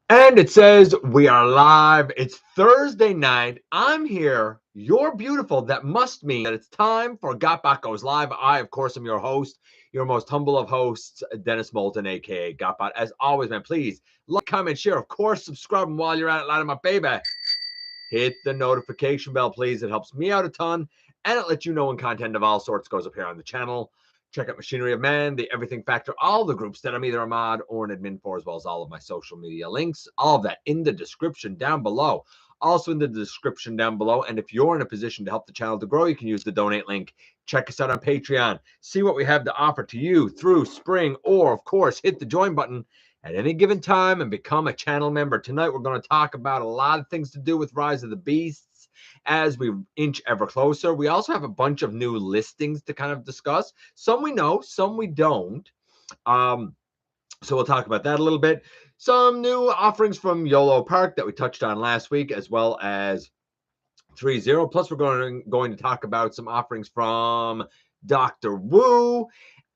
And it says we are live. It's Thursday night. I'm here. You're beautiful. That must mean that it's time for GotBot Goes Live. I, of course, am your host, your most humble of hosts, Dennis Moulton, aka GotBot. As always, man, please like, comment, share. Of course, subscribe. And while you're at it, line my baby, hit the notification bell, please. It helps me out a ton, and it lets you know when content of all sorts goes up here on the channel. Check out Machinery of Man, the Everything Factor, all the groups that I'm either a mod or an admin for, as well as all of my social media links. All of that in the description down below. Also in the description down below. And if you're in a position to help the channel to grow, you can use the donate link. Check us out on Patreon. See what we have to offer to you through spring, or, of course, hit the join button at any given time and become a channel member. Tonight, we're going to talk about a lot of things to do with Rise of the Beasts as we inch ever closer. We also have a bunch of new listings to kind of discuss. Some we know, some we don't. So we'll talk about that a little bit. Some new offerings from YOLOPARK that we touched on last week, as well as 3.0. Plus, we're going to talk about some offerings from Dr. Wu,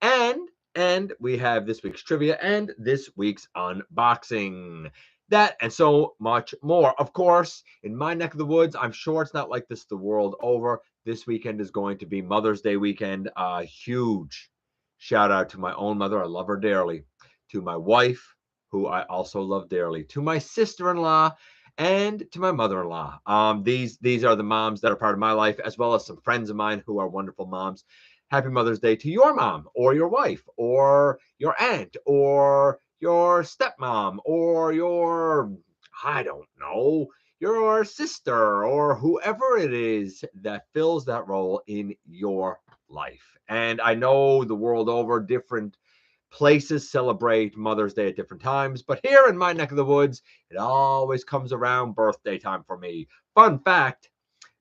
and we have this week's trivia and this week's unboxing. That and so much more. Of course, in my neck of the woods, I'm sure it's not like this the world over. This weekend is going to be Mother's Day weekend. A huge shout out to my own mother. I love her dearly. To my wife, who I also love dearly. To my sister-in-law, and to my mother-in-law. These are the moms that are part of my life, as well as some friends of mine who are wonderful moms. Happy Mother's Day to your mom, or your wife, or your aunt, or your stepmom, or your, I don't know, your sister, or whoever it is that fills that role in your life. And I know the world over, different places celebrate Mother's Day at different times, but here in my neck of the woods, it always comes around birthday time for me. Fun fact,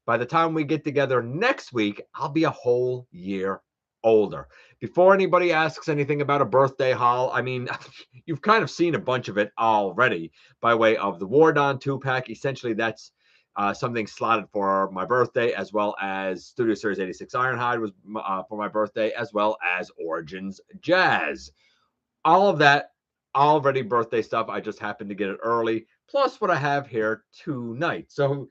by the time we get together next week, I'll be a whole year older. Before anybody asks anything about a birthday haul, I mean, you've kind of seen a bunch of it already by way of the War Dawn 2-pack. Essentially, that's something slotted for my birthday, as well as Studio Series 86 Ironhide was for my birthday, as well as Origins Jazz. All of that already birthday stuff. I just happened to get it early. Plus what I have here tonight. So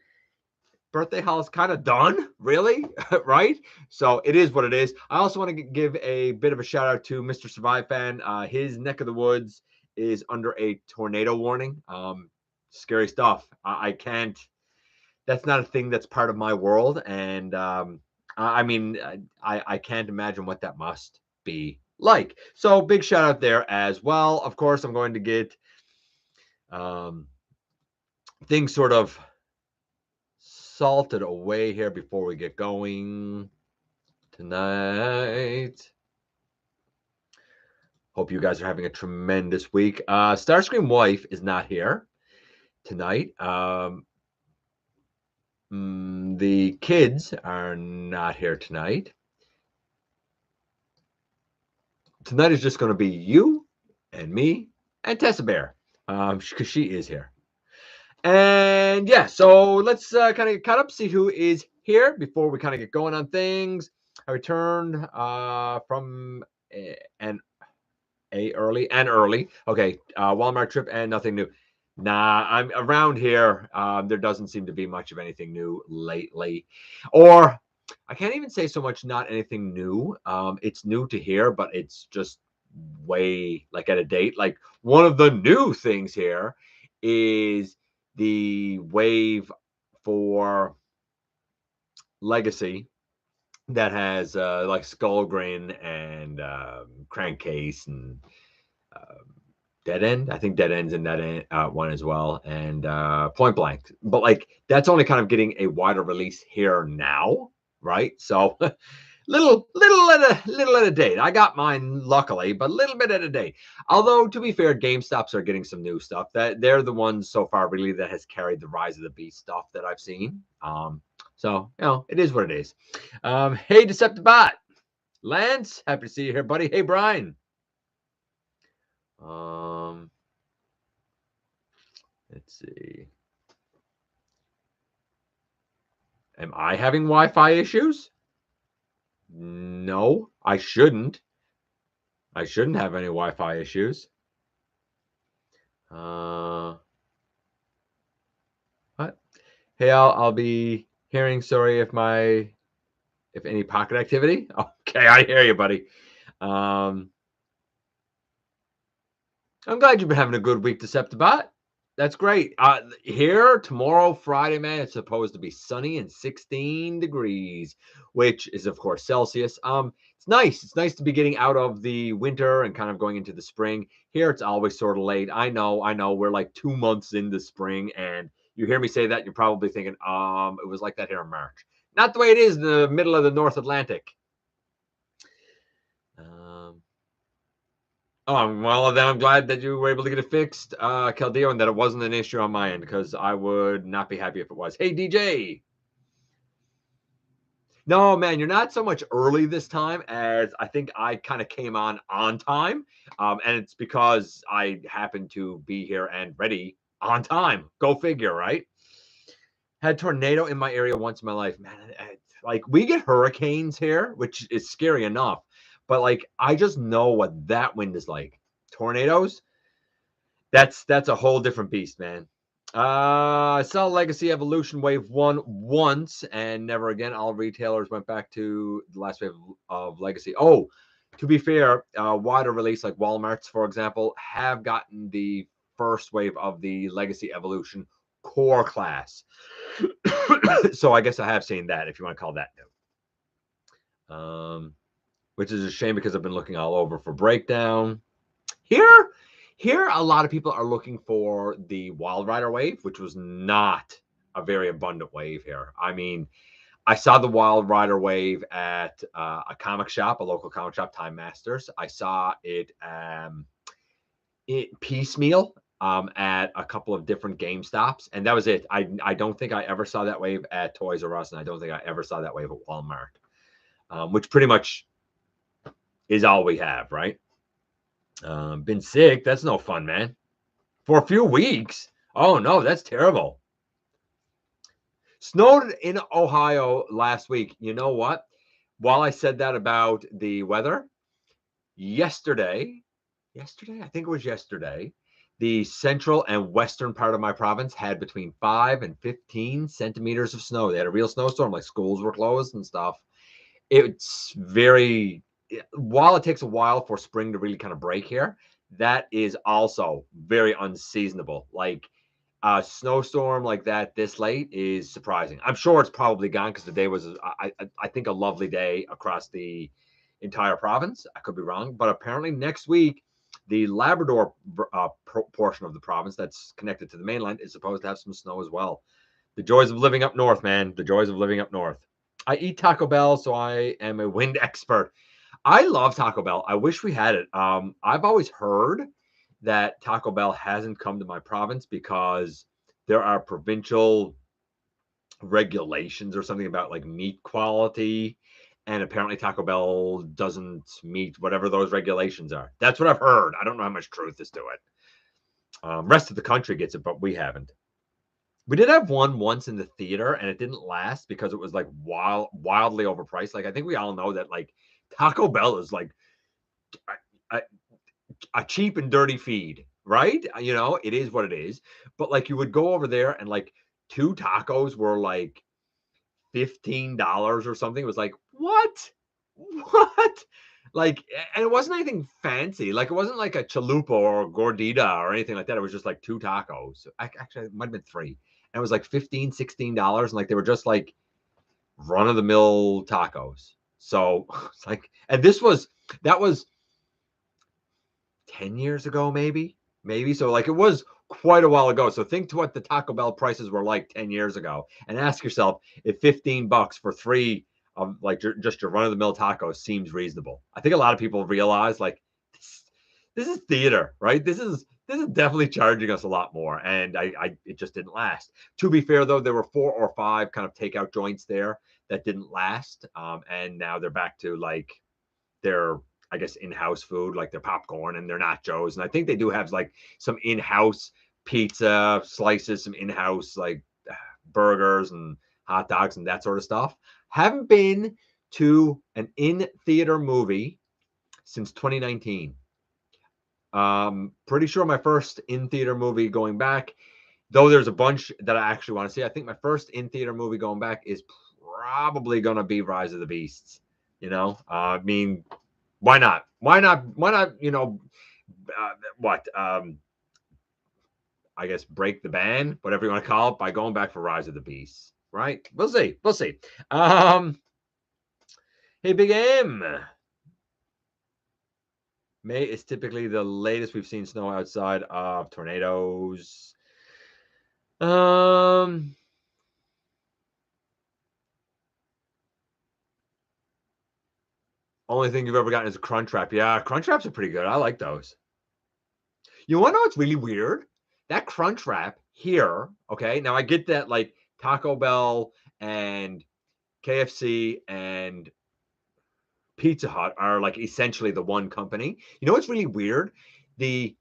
birthday haul is kind of done, really, right? So it is what it is. I also want to give a bit of a shout out to Mr. Survive Fan. His neck of the woods is under a tornado warning. Scary stuff. I can't. That's not a thing that's part of my world, and I mean, I can't imagine what that must be like. So big shout out there as well. Of course, I'm going to get um, things sort of salted away here before we get going tonight. Hope you guys are having a tremendous week. Starscream wife is not here tonight. The kids are not here tonight. Tonight is just going to be you and me and Tessa Bear, because she is here. And yeah, so let's kind of get caught up, see who is here before we kind of get going on things. I returned from an early. Okay, Walmart trip and nothing new. Nah, I'm around here. There doesn't seem to be much of anything new lately, or I can't even say so much not anything new. It's new to here, but it's just way like at a date. Like one of the new things here is the wave for Legacy that has like Skullgrain and Crankcase and Dead End. I think Dead End's in that one as well, and Point Blank. But like that's only kind of getting a wider release here now, right? So little at a date. I got mine luckily, but a little bit at a date. Although to be fair, GameStops are getting some new stuff. That they're the ones so far really that has carried the Rise of the Beast stuff that I've seen. So you know, it is what it is. Hey Deceptibot, Lance, happy to see you here, buddy. Hey Brian. Let's see. Am I having Wi-Fi issues? No, I shouldn't. I shouldn't have any Wi-Fi issues. Hey, I'll be hearing. Sorry if any pocket activity. Okay, I hear you, buddy. Um, I'm glad you've been having a good week, Deceptibot. That's great. Here tomorrow, Friday, man, it's supposed to be sunny and 16 degrees, which is of course Celsius. It's nice. It's nice to be getting out of the winter and kind of going into the spring. Here, it's always sort of late. I know. We're like 2 months into spring, and you hear me say that, you're probably thinking, it was like that here in March. Not the way it is in the middle of the North Atlantic. Um, well, then I'm glad that you were able to get it fixed, Caldeo, and that it wasn't an issue on my end, because I would not be happy if it was. Hey, DJ. No, man, you're not so much early this time as I think I kind of came on time. And it's because I happened to be here and ready on time. Go figure, right? Had tornado in my area once in my life, man. Like, we get hurricanes here, which is scary enough, but like, I just know what that wind is like. Tornadoes, that's a whole different beast, man. I saw Legacy Evolution Wave 1 once and never again. All retailers went back to the last wave of Legacy. Oh, to be fair, wider release like Walmart's, for example, have gotten the first wave of the Legacy Evolution core class. So I guess I have seen that, if you want to call that new. Which is a shame because I've been looking all over for Breakdown. Here, a lot of people are looking for the Wild Rider wave, which was not a very abundant wave here. I mean, I saw the Wild Rider wave at a comic shop, a local comic shop, Time Masters. I saw it piecemeal at a couple of different Game Stops, and that was it. I don't think I ever saw that wave at Toys R Us, and I don't think I ever saw that wave at Walmart, which pretty much is all we have, right? Been sick. That's no fun, man. For a few weeks. Oh no, that's terrible. Snowed in Ohio last week. You know what? While I said that about the weather, yesterday, I think it was yesterday, the central and western part of my province had between 5 and 15 centimeters of snow. They had a real snowstorm, like schools were closed and stuff. It's very, while it takes a while for spring to really kind of break here, that is also very unseasonable. Like, a snowstorm like that this late is surprising. I'm sure it's probably gone because the day was, I think, a lovely day across the entire province. I could be wrong, but apparently next week, the Labrador portion of the province that's connected to the mainland is supposed to have some snow as well. The joys of living up north, man. The joys of living up north. I eat Taco Bell, so I am a wind expert. I love Taco Bell. I wish we had it. I've always heard that Taco Bell hasn't come to my province because there are provincial regulations or something about like meat quality, and apparently Taco Bell doesn't meet whatever those regulations are. That's what I've heard. I don't know how much truth is to it. Rest of the country gets it, but we haven't. We did have one once in the theater, and it didn't last because it was like wildly overpriced. Like, I think we all know that like Taco Bell is like a, a cheap and dirty feed, right? You know, it is what it is. But like, you would go over there and like two tacos were like $15 or something. It was like, what? What? Like, and it wasn't anything fancy. Like, it wasn't like a chalupa or gordita or anything like that. It was just like two tacos. Actually, it might have been three. And it was like $15, $16. And like, they were just like run of the mill tacos. So it's like, and that was 10 years ago, maybe. So like, it was quite a while ago. So think to what the Taco Bell prices were like 10 years ago and ask yourself if $15 for three of like just your run of the mill tacos seems reasonable. I think a lot of people realize like this is theater, right? This is definitely charging us a lot more, and it just didn't last. To be fair though, there were 4 or 5 kind of takeout joints there that didn't last, and now they're back to like their, I guess, in-house food, like their popcorn and their nachos. And I think they do have like some in-house pizza slices, some in-house like burgers and hot dogs and that sort of stuff. Haven't been to an in-theater movie since 2019. Pretty sure my first in-theater movie going back Though there's a bunch that I actually want to see. I think my first in-theater movie going back is probably going to be Rise of the Beasts. I mean, why not? Why not? Why not? What? I guess break the ban, whatever you want to call it, by going back for Rise of the Beasts. Right? We'll see. We'll see. Hey, Big M. May is typically the latest we've seen snow outside of tornadoes. Only thing you've ever gotten is a Crunchwrap. Yeah, Crunchwraps are pretty good. I like those. You want to know what's really weird? That Crunchwrap here, okay? Now I get that like Taco Bell and KFC and Pizza Hut are like essentially the one company. You know what's really weird? The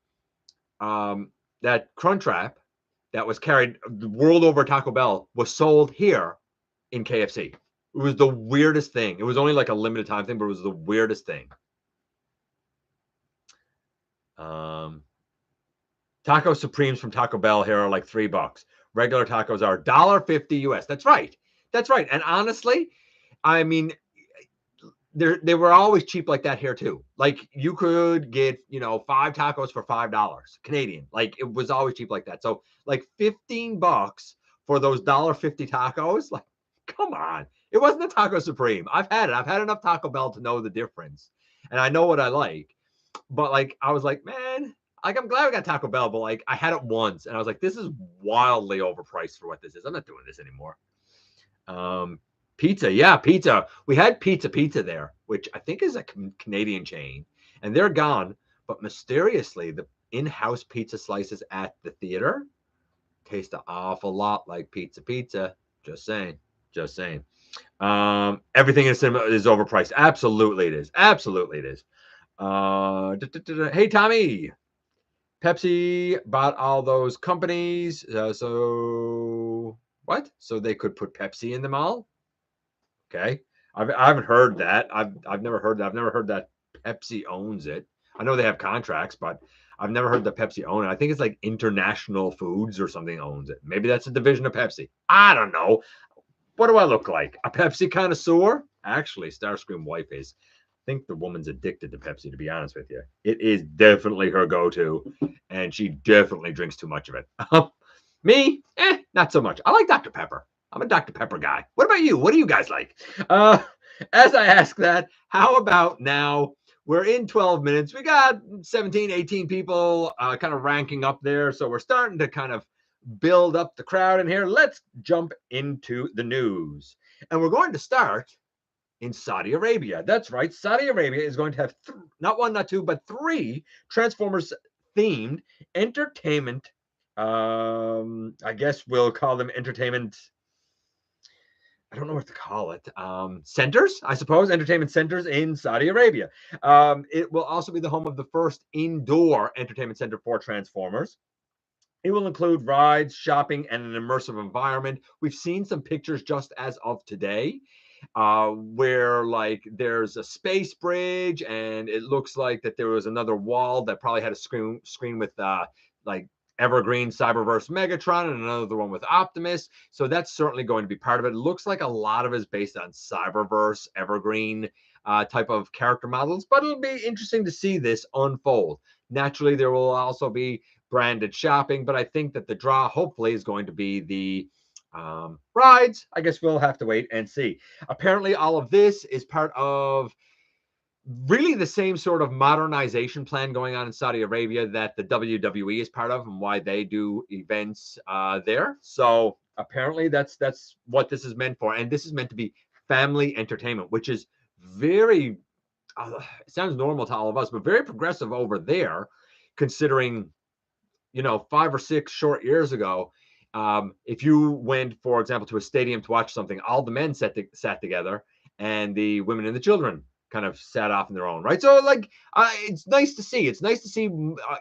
that Crunchwrap that was carried the world over Taco Bell was sold here in KFC. It was the weirdest thing. It was only like a limited time thing, but it was the weirdest thing. Taco Supremes from Taco Bell here are like $3. Regular tacos are $1.50 US. That's right. That's right. And honestly, I mean, they were always cheap like that here too. Like you could get, 5 tacos for $5 Canadian. Like it was always cheap like that. So like $15 for those $1.50 tacos. Like, come on. It wasn't a Taco Supreme. I've had it. I've had enough Taco Bell to know the difference. And I know what I like. But like I was like, man, like I'm glad we got Taco Bell, but like I had it once and I was like, this is wildly overpriced for what this is. I'm not doing this anymore. Pizza, yeah, pizza. We had Pizza there, which I think is a Canadian chain, and they're gone. But mysteriously, the in-house pizza slices at the theater taste an awful lot like pizza. Just saying, just saying. Everything in cinema is overpriced. Absolutely, it is. Absolutely, it is. Hey, Tommy. Pepsi bought all those companies. So what? So they could put Pepsi in the mall? Okay. I haven't heard that. I've never heard that. I've never heard that Pepsi owns it. I know they have contracts, but I've never heard that Pepsi own it. I think it's like International Foods or something owns it. Maybe that's a division of Pepsi. I don't know. What do I look like? A Pepsi connoisseur? Actually, Starscream wife is. I think the woman's addicted to Pepsi, to be honest with you. It is definitely her go-to, and she definitely drinks too much of it. Me? Not so much. I like Dr. Pepper. I'm a Dr. Pepper guy. What about you? What do you guys like? As I ask that, how about now? We're in 12 minutes. We got 17, 18 people kind of ranking up there. So we're starting to kind of build up the crowd in here. Let's jump into the news. And we're going to start in Saudi Arabia. That's right. Saudi Arabia is going to have not one, not two, but 3 Transformers themed entertainment. I guess we'll call them entertainment. I don't know what to call it. Centers, I suppose, entertainment centers in Saudi Arabia. It will also be the home of the first indoor entertainment center for Transformers. It will include rides, shopping, and an immersive environment. We've seen some pictures just as of today where like there's a space bridge and it looks like that there was another wall that probably had a screen with like Evergreen Cyberverse Megatron and another one with Optimus. So that's certainly going to be part of it. It looks like a lot of it is based on Cyberverse Evergreen type of character models, but it'll be interesting to see this unfold. Naturally, there will also be branded shopping, but I think that the draw hopefully is going to be the rides. I guess we'll have to wait and see. Apparently, all of this is part of really the same sort of modernization plan going on in Saudi Arabia that the WWE is part of and why they do events there. So apparently that's what this is meant for. And this is meant to be family entertainment, which is very, it sounds normal to all of us, but very progressive over there, considering, 5 or 6 short years ago, if you went, for example, to a stadium to watch something, all the men sat together and the women and the children kind of sat off in their own right. So like it's nice to see. It's nice to see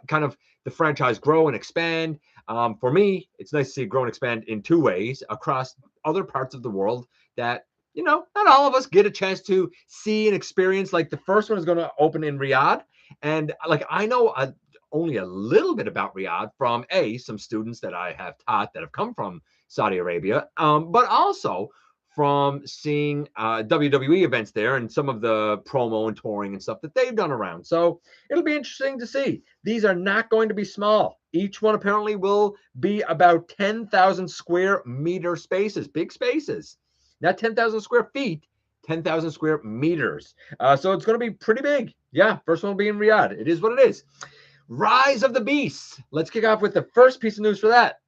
kind of the franchise grow and expand. For me, it's nice to see it grow and expand in 2 ways across other parts of the world that, not all of us get a chance to see and experience. Like the first one is going to open in Riyadh. And like I know only a little bit about Riyadh from some students that I have taught that have come from Saudi Arabia, but also from seeing WWE events there and some of the promo and touring and stuff that they've done around. So it'll be interesting to see. These are not going to be small. Each one apparently will be about 10,000 square meter spaces, big spaces. Not 10,000 square feet, 10,000 square meters. So it's going to be pretty big. Yeah, first one will be in Riyadh. It is what it is. Rise of the Beast. Let's kick off with the first piece of news for that.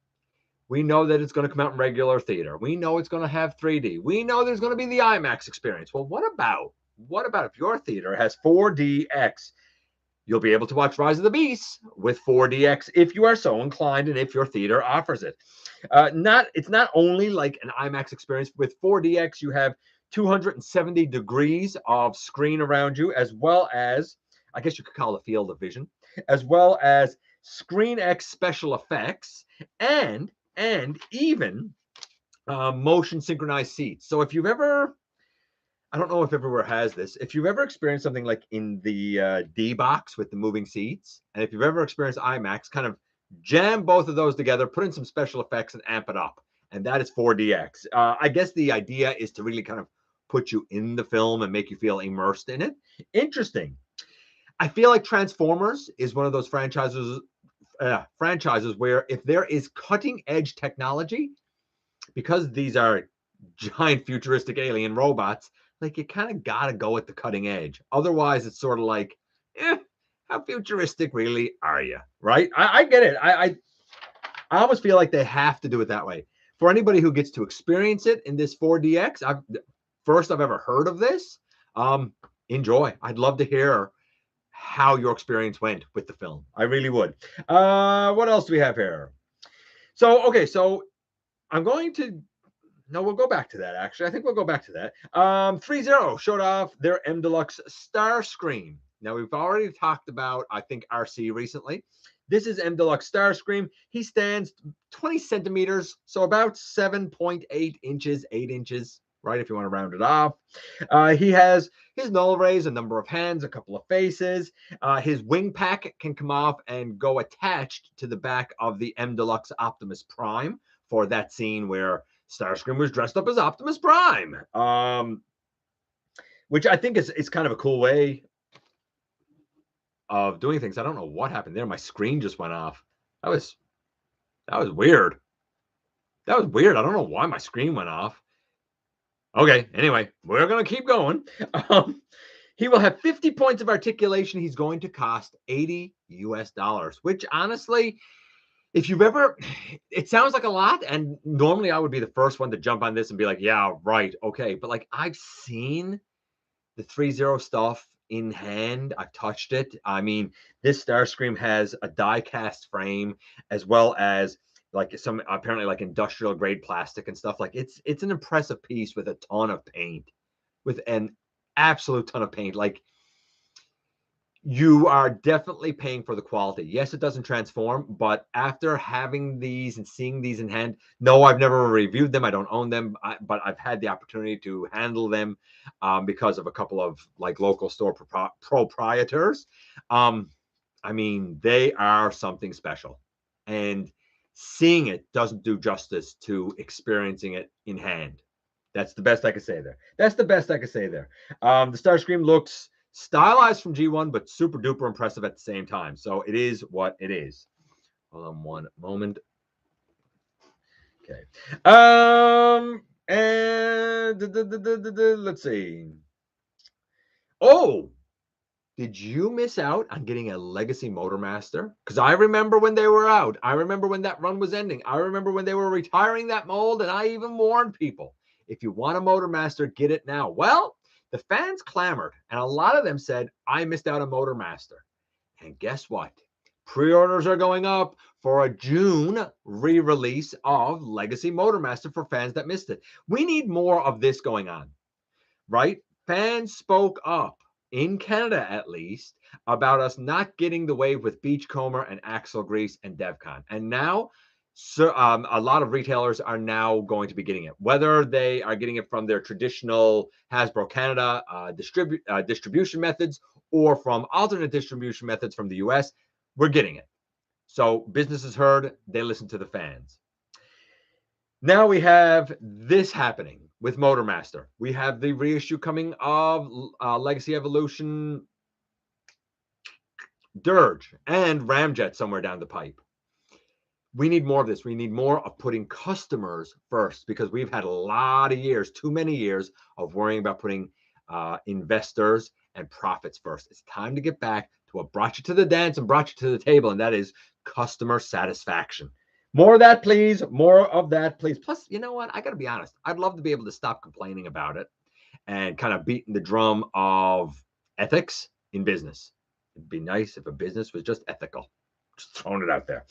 We know that it's going to come out in regular theater. We know it's going to have 3D. We know there's going to be the IMAX experience. Well, what about if your theater has 4DX? You'll be able to watch Rise of the Beast with 4DX if you are so inclined and if your theater offers it. It's not only like an IMAX experience. With 4DX, you have 270 degrees of screen around you, as well as, I guess you could call it a field of vision, as well as Screen X special effects and even motion synchronized seats. So if you've ever, I don't know if everywhere has this, if you've ever experienced something like in the D box with the moving seats, and if you've ever experienced IMAX, kind of jam both of those together, put in some special effects and amp it up. And that is 4DX. I guess the idea is to really kind of put you in the film and make you feel immersed in it. Interesting. I feel like Transformers is one of those franchises where if there is cutting edge technology, because these are giant futuristic alien robots, like you kind of got to go at the cutting edge. Otherwise, it's sort of like, how futuristic really are you? Right? I get it. I almost feel like they have to do it that way. For anybody who gets to experience it in this 4DX, I've ever heard of this. Enjoy. I'd love to hear how your experience went with the film. I really would. What else do we have here? So I'm going to, no, we'll go back to that, actually. I think we'll go back to that. 3.0 showed off their M Deluxe Starscream. Now, we've already talked about, I think, RC recently. This is M Deluxe Starscream. He stands 20 centimeters, so about 7.8 inches, 8 inches, right, if you want to round it off. He has his null rays, a number of hands, a couple of faces. His wing pack can come off and go attached to the back of the M Deluxe Optimus Prime for that scene where Starscream was dressed up as Optimus Prime, which I think is kind of a cool way of doing things. I don't know what happened there. My screen just went off. That was weird. That was weird. I don't know why my screen went off. Okay, anyway, we're going to keep going. He will have 50 points of articulation. He's going to cost $80 US, which honestly, if you've ever, it sounds like a lot. And normally I would be the first one to jump on this and be like, yeah, right. Okay. But like I've seen the 3.0 stuff in hand. I've touched it. I mean, this Starscream has a die cast frame as well as like some apparently like industrial grade plastic and stuff. Like it's an impressive piece with a ton of paint, with an absolute ton of paint. Like you are definitely paying for the quality. Yes, it doesn't transform, but after having these and seeing these in hand, no, I've never reviewed them. I don't own them, but I've had the opportunity to handle them because of a couple of like local store proprietors. I mean, they are something special, and seeing it doesn't do justice to experiencing it in hand. That's the best I could say there. The Starscream looks stylized from G1, but super duper impressive at the same time. So it is what it is. Hold on one moment. Okay. And let's see. Oh, did you miss out on getting a Legacy Motormaster? Because I remember when they were out. I remember when that run was ending. I remember when they were retiring that mold, and I even warned people, if you want a Motormaster, get it now. Well, the fans clamored, and a lot of them said, I missed out on Motormaster. And guess what? Pre-orders are going up for a June re-release of Legacy Motormaster for fans that missed it. We need more of this going on, right? Fans spoke up, in Canada at least, about us not getting the wave with Beachcomber and Axle Grease and DevCon. And now a lot of retailers are now going to be getting it, whether they are getting it from their traditional Hasbro Canada distribution methods or from alternate distribution methods from the US. we're getting it. So business is heard. They listen to the fans. Now we have this happening with Motormaster. We have the reissue coming of Legacy Evolution, Dirge, and Ramjet somewhere down the pipe. We need more of this. We need more of putting customers first, because we've had a lot of years, too many years, of worrying about putting investors and profits first. It's time to get back to what brought you to the dance and brought you to the table, and that is customer satisfaction. More of that, please. More of that, please. Plus, you know what? I got to be honest. I'd love to be able to stop complaining about it and kind of beating the drum of ethics in business. It'd be nice if a business was just ethical. Just throwing it out there.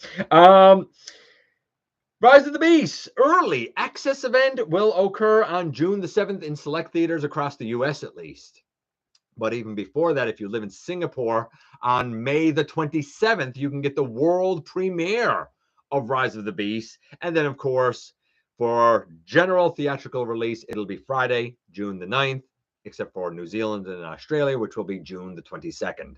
Rise of the Beast early access event will occur on June the 7th in select theaters across the US at least. But even before that, if you live in Singapore, on May the 27th, you can get the world premiere of Rise of the Beast. And then, of course, for general theatrical release, it'll be Friday, June the 9th, except for New Zealand and Australia, which will be June the 22nd.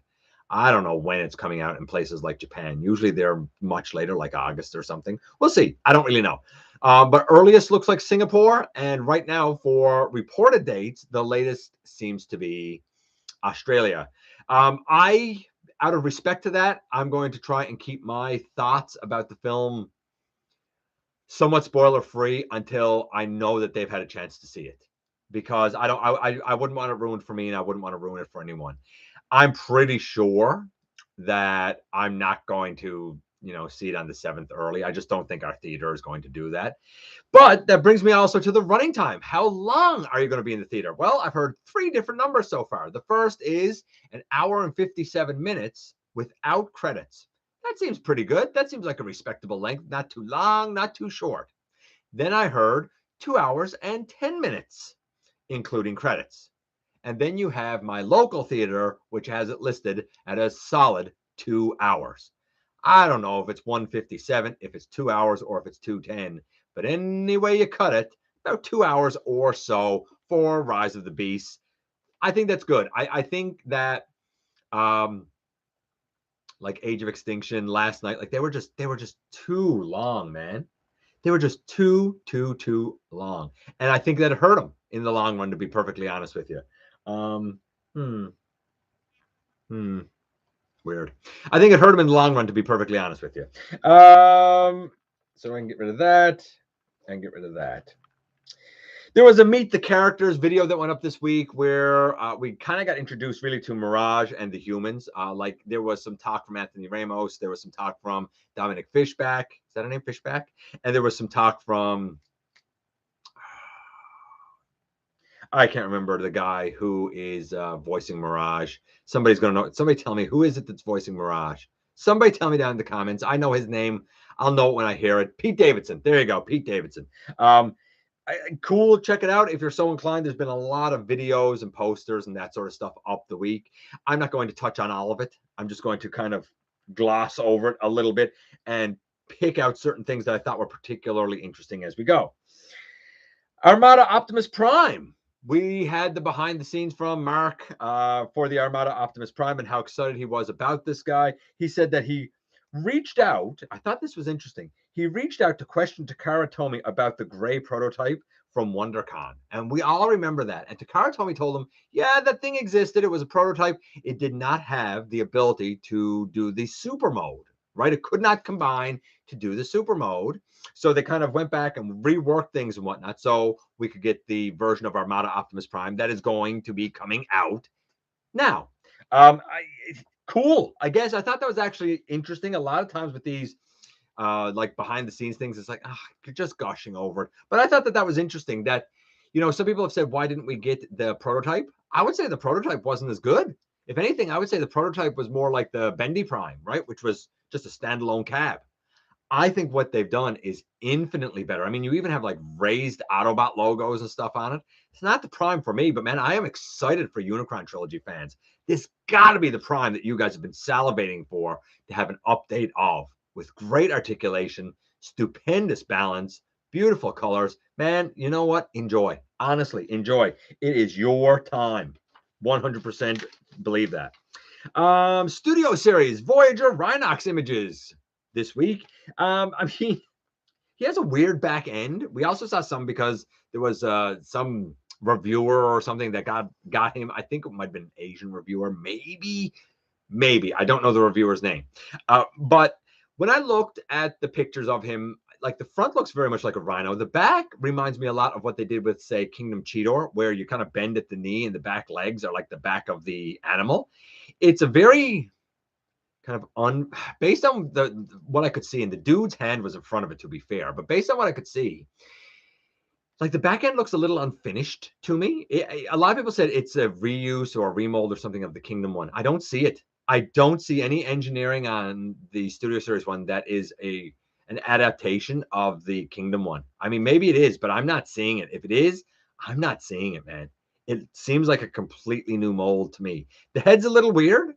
I don't know when it's coming out in places like Japan. Usually they're much later, like August or something. We'll see. I don't really know. But earliest looks like Singapore. And right now, for reported dates, the latest seems to be Australia. Out of respect to that, I'm going to try and keep my thoughts about the film somewhat spoiler free until I know that they've had a chance to see it, because I wouldn't want it ruined for me, and I wouldn't want to ruin it for anyone. I'm pretty sure that I'm not going to, see it on the 7th early. I just don't think our theater is going to do that. But that brings me also to the running time. How long are you going to be in the theater? Well, I've heard 3 different numbers so far. The first is an hour and 57 minutes without credits. That seems pretty good. That seems like a respectable length. Not too long, not too short. Then I heard 2 hours and 10 minutes, including credits. And then you have my local theater, which has it listed at a solid 2 hours. I don't know if it's 157, if it's 2 hours, or if it's 210. But any way you cut it, about 2 hours or so for Rise of the Beast. I think that's good. I think that like Age of Extinction, Last Night, like they were just too long, man. They were just too long. And I think that hurt them in the long run, to be perfectly honest with you. Weird. I think it hurt him in the long run, to be perfectly honest with you. So I can get rid of that and get rid of that. There was a Meet the Characters video that went up this week where we kind of got introduced really to Mirage and the humans. Like there was some talk from Anthony Ramos. There was some talk from Dominic Fishback. Is that her name, Fishback? And there was some talk from, I can't remember the guy who is voicing Mirage. Somebody's going to know. Somebody tell me, who is it that's voicing Mirage? Somebody tell me down in the comments. I know his name. I'll know it when I hear it. Pete Davidson. There you go. Pete Davidson. Cool. Check it out if you're so inclined. There's been a lot of videos and posters and that sort of stuff up the week. I'm not going to touch on all of it. I'm just going to kind of gloss over it a little bit and pick out certain things that I thought were particularly interesting as we go. Armada Optimus Prime. We had the behind the scenes from Mark for the Armada Optimus Prime and how excited he was about this guy. He said that he reached out. I thought this was interesting. He reached out to question Takara Tomy about the gray prototype from WonderCon. And we all remember that. And Takara Tomy told him, yeah, that thing existed. It was a prototype. It did not have the ability to do the super mode, right? It could not combine to do the super mode. So they kind of went back and reworked things and whatnot so we could get the version of Armada Optimus Prime that is going to be coming out now. Cool. I guess I thought that was actually interesting. A lot of times with these like behind the scenes things, it's like, you're just gushing over it. But I thought that was interesting that, some people have said, why didn't we get the prototype? I would say the prototype wasn't as good. If anything, I would say the prototype was more like the Bendy Prime, right? Which was just a standalone cab. I think what they've done is infinitely better. I mean, you even have like raised Autobot logos and stuff on it. It's not the Prime for me, but man, I am excited for Unicron Trilogy fans. This got to be the Prime that you guys have been salivating for to have an update of, with great articulation, stupendous balance, beautiful colors. Man, you know what? Enjoy. Honestly, enjoy. It is your time. 100% believe that. Studio series, Voyager Rhinox images this week. I mean, he has a weird back end. We also saw some because there was some reviewer or something that got him. I think it might have been an Asian reviewer, maybe. I don't know the reviewer's name. But when I looked at the pictures of him, like the front looks very much like a rhino. The back reminds me a lot of what they did with, say, Kingdom Cheetor, where you kind of bend at the knee and the back legs are like the back of the animal. It's a very kind of based on what I could see, and the dude's hand was in front of it, to be fair, but based on what I could see, like the back end looks a little unfinished to me. A lot of people said it's a reuse or a remold or something of the Kingdom one. I don't see it. I don't see any engineering on the Studio Series one that is an adaptation of the Kingdom one. I mean, maybe it is, but I'm not seeing it. If it is, I'm not seeing it, man. It seems like a completely new mold to me. The head's a little weird,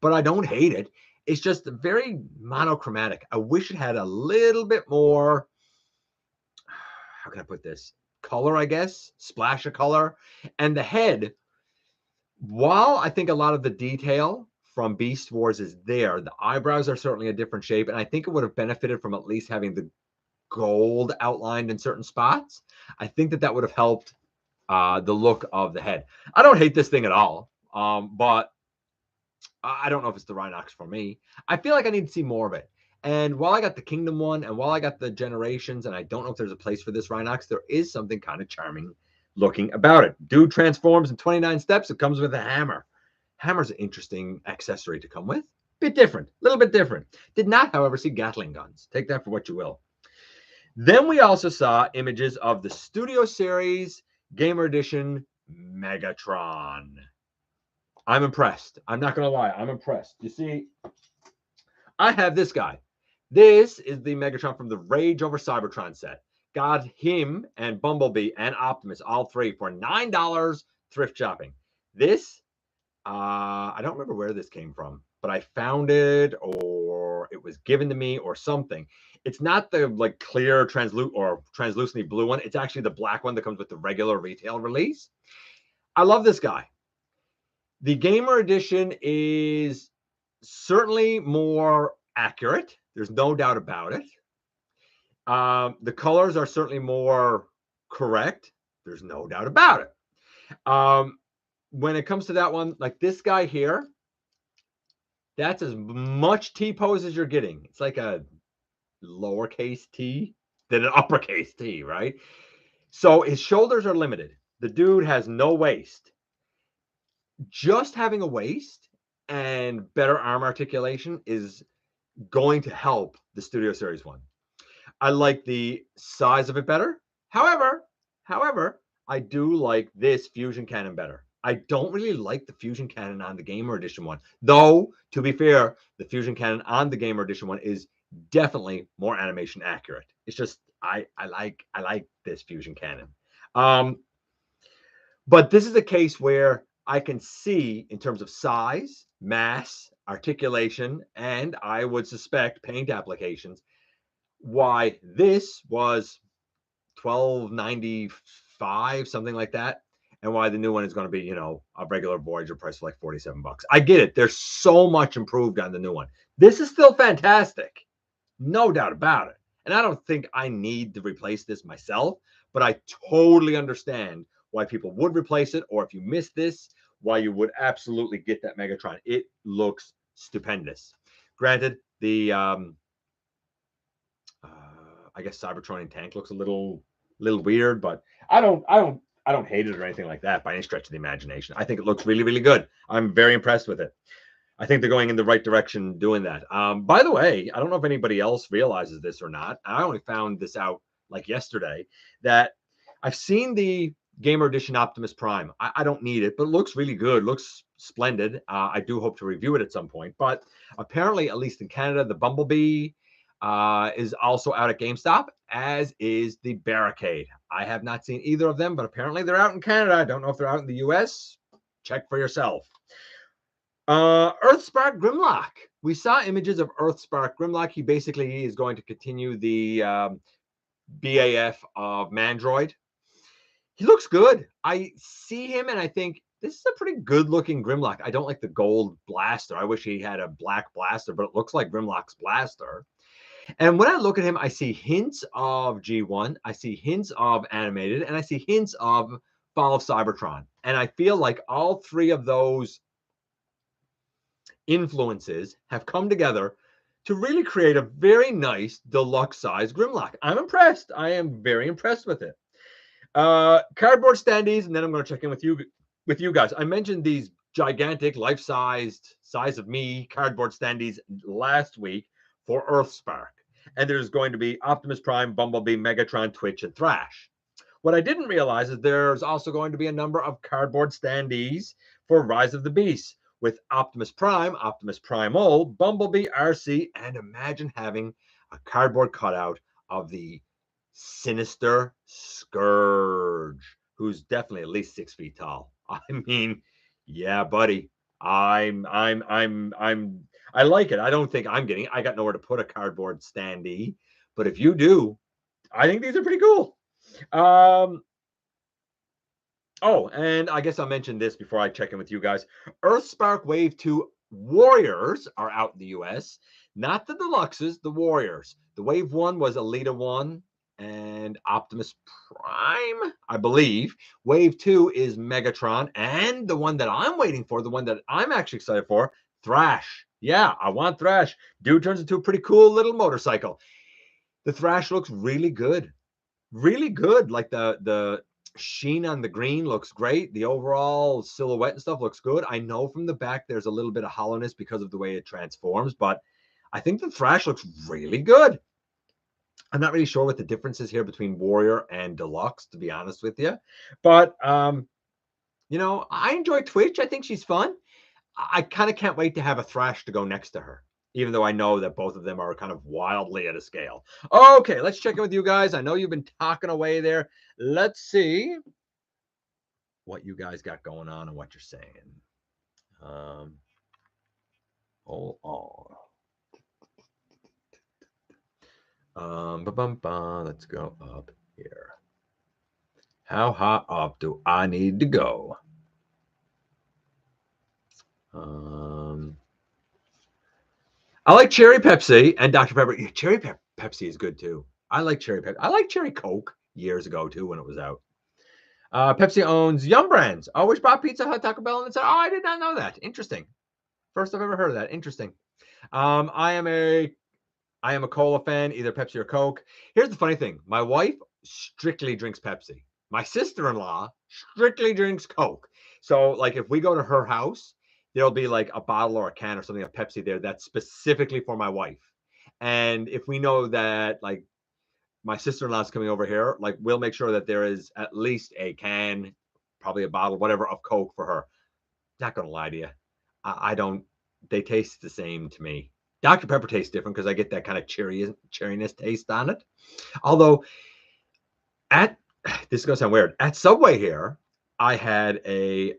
but I don't hate it. It's just very monochromatic. I wish it had a little bit more, how can I put this? Color, I guess, splash of color. And the head, while I think a lot of the detail from Beast Wars is there, the eyebrows are certainly a different shape, and I think it would have benefited from at least having the gold outlined in certain spots. I think that would have helped the look of the head. I don't hate this thing at all, but I don't know if it's the Rhinox for me. I feel like I need to see more of it. And while I got the Kingdom one, and while I got the Generations, and I don't know if there's a place for this Rhinox, there is something kind of charming looking about it. Dude transforms in 29 steps. It comes with a hammer. Hammer's an interesting accessory to come with. Bit different, a little bit different. Did not, however, see Gatling guns. Take that for what you will. Then we also saw images of the Studio Series Gamer Edition Megatron. I'm impressed. I'm not going to lie. I'm impressed. You see, I have this guy. This is the Megatron from the Rage Over Cybertron set. Got him and Bumblebee and Optimus, all three, for $9 thrift shopping. This, I don't remember where this came from, but I found it, or it was given to me, or something. It's not the like clear translucently blue one. It's actually the black one that comes with the regular retail release. I love this guy. The Gamer Edition is certainly more accurate. There's no doubt about it. The colors are certainly more correct. There's no doubt about it. When it comes to that one, like this guy here, that's as much T-pose as you're getting. It's like a lowercase t than an uppercase T, right? So his shoulders are limited. The dude has no waist. Just having a waist and better arm articulation is going to help the Studio Series one. I like the size of it better. However, I do like this fusion cannon better. I don't really like the fusion cannon on the Gamer Edition one, though, to be fair, the fusion cannon on the Gamer Edition one is definitely more animation accurate. It's just I like this fusion cannon. But this is a case where I can see, in terms of size, mass, articulation, and I would suspect paint applications, why this was $12.95, something like that, and why the new one is going to be, a regular Voyager price for like $47. I get it. There's so much improved on the new one. This is still fantastic. No doubt about it. And I don't think I need to replace this myself, but I totally understand why people would replace it, or if you miss this, why you would absolutely get that Megatron. It looks stupendous. Granted, the I guess Cybertronian tank looks a little weird, but I don't hate it or anything like that by any stretch of the imagination. I think it looks really, really good. I'm very impressed with it. I think they're going in the right direction doing that. By the way, I don't know if anybody else realizes this or not. I only found this out like yesterday, that I've seen the Gamer Edition Optimus Prime. I don't need it, but it looks really good. Looks splendid. I do hope to review it at some point. But apparently, at least in Canada, the Bumblebee is also out at GameStop, as is the Barricade. I have not seen either of them, but apparently they're out in Canada. I don't know if they're out in the US. Check for yourself. Earthspark Grimlock. We saw images of Earthspark Grimlock. He basically is going to continue the BAF of Mandroid. He looks good. I see him and I think this is a pretty good looking Grimlock. I don't like the gold blaster. I wish he had a black blaster, but it looks like Grimlock's blaster. And when I look at him, I see hints of G1, I see hints of animated, and I see hints of Fall of Cybertron. And I feel like all three of those influences have come together to really create a very nice deluxe size Grimlock. I'm impressed. I am very impressed with it. Cardboard standees, and then I'm going to check in with you guys. I mentioned these gigantic life-sized size of me cardboard standees last week for Earthspark. And there's going to be Optimus Prime, Bumblebee, Megatron, Twitch, and Thrash. What I didn't realize is there's also going to be a number of cardboard standees for Rise of the Beast with Optimus Prime, Optimus Primal, Bumblebee, RC, and imagine having a cardboard cutout of the sinister Scourge, who's definitely at least 6 feet tall. I mean, yeah, buddy. I like it. I don't think I got nowhere to put a cardboard standee, but if you do, I think these are pretty cool. Oh, and I guess I'll mention this before I check in with you guys. Earthspark Wave 2 Warriors are out in the US. Not the deluxes, the Warriors. The Wave 1 was Elita 1 and Optimus Prime, I believe. Wave 2 is Megatron. And the one that I'm waiting for, the one that I'm actually excited for, Thrash. Yeah, I want Thrash. Dude turns into a pretty cool little motorcycle. The Thrash looks really good. Really good. Like the sheen on the green looks great. The overall silhouette and stuff looks good. I know from the back there's a little bit of hollowness because of the way it transforms, but I think the Thrash looks really good. I'm not really sure what the difference is here between Warrior and Deluxe, to be honest with you. But you know, I enjoy Twitch. I think she's fun. I kind of can't wait to have a Thrash to go next to her, even though I know that both of them are kind of wildly at a scale. Okay, let's check in with you guys. I know you've been talking away there. Let's see what you guys got going on and what you're saying. Hold on. Let's go up here. How high up do I need to go? I like Cherry Pepsi and Dr. Pepper. Yeah, Cherry Pepsi is good too. I like Cherry Pepsi. I like Cherry Coke years ago too when it was out. Pepsi owns Yum Brands. Always brought Pizza Hut, Taco Bell, and said, "Oh, I did not know that. Interesting. First I've ever heard of that. Interesting." I am a cola fan, either Pepsi or Coke. Here's the funny thing: my wife strictly drinks Pepsi. My sister-in-law strictly drinks Coke. So, like, if we go to her house, there'll be like a bottle or a can or something of Pepsi there that's specifically for my wife. And if we know that, like, my sister-in-law's coming over here, like, we'll make sure that there is at least a can, probably a bottle, whatever, of Coke for her. Not gonna lie to you, I don't. They taste the same to me. Dr. Pepper tastes different because I get that kind of cherryness taste on it. Although at this is gonna sound weird. At Subway here, I had a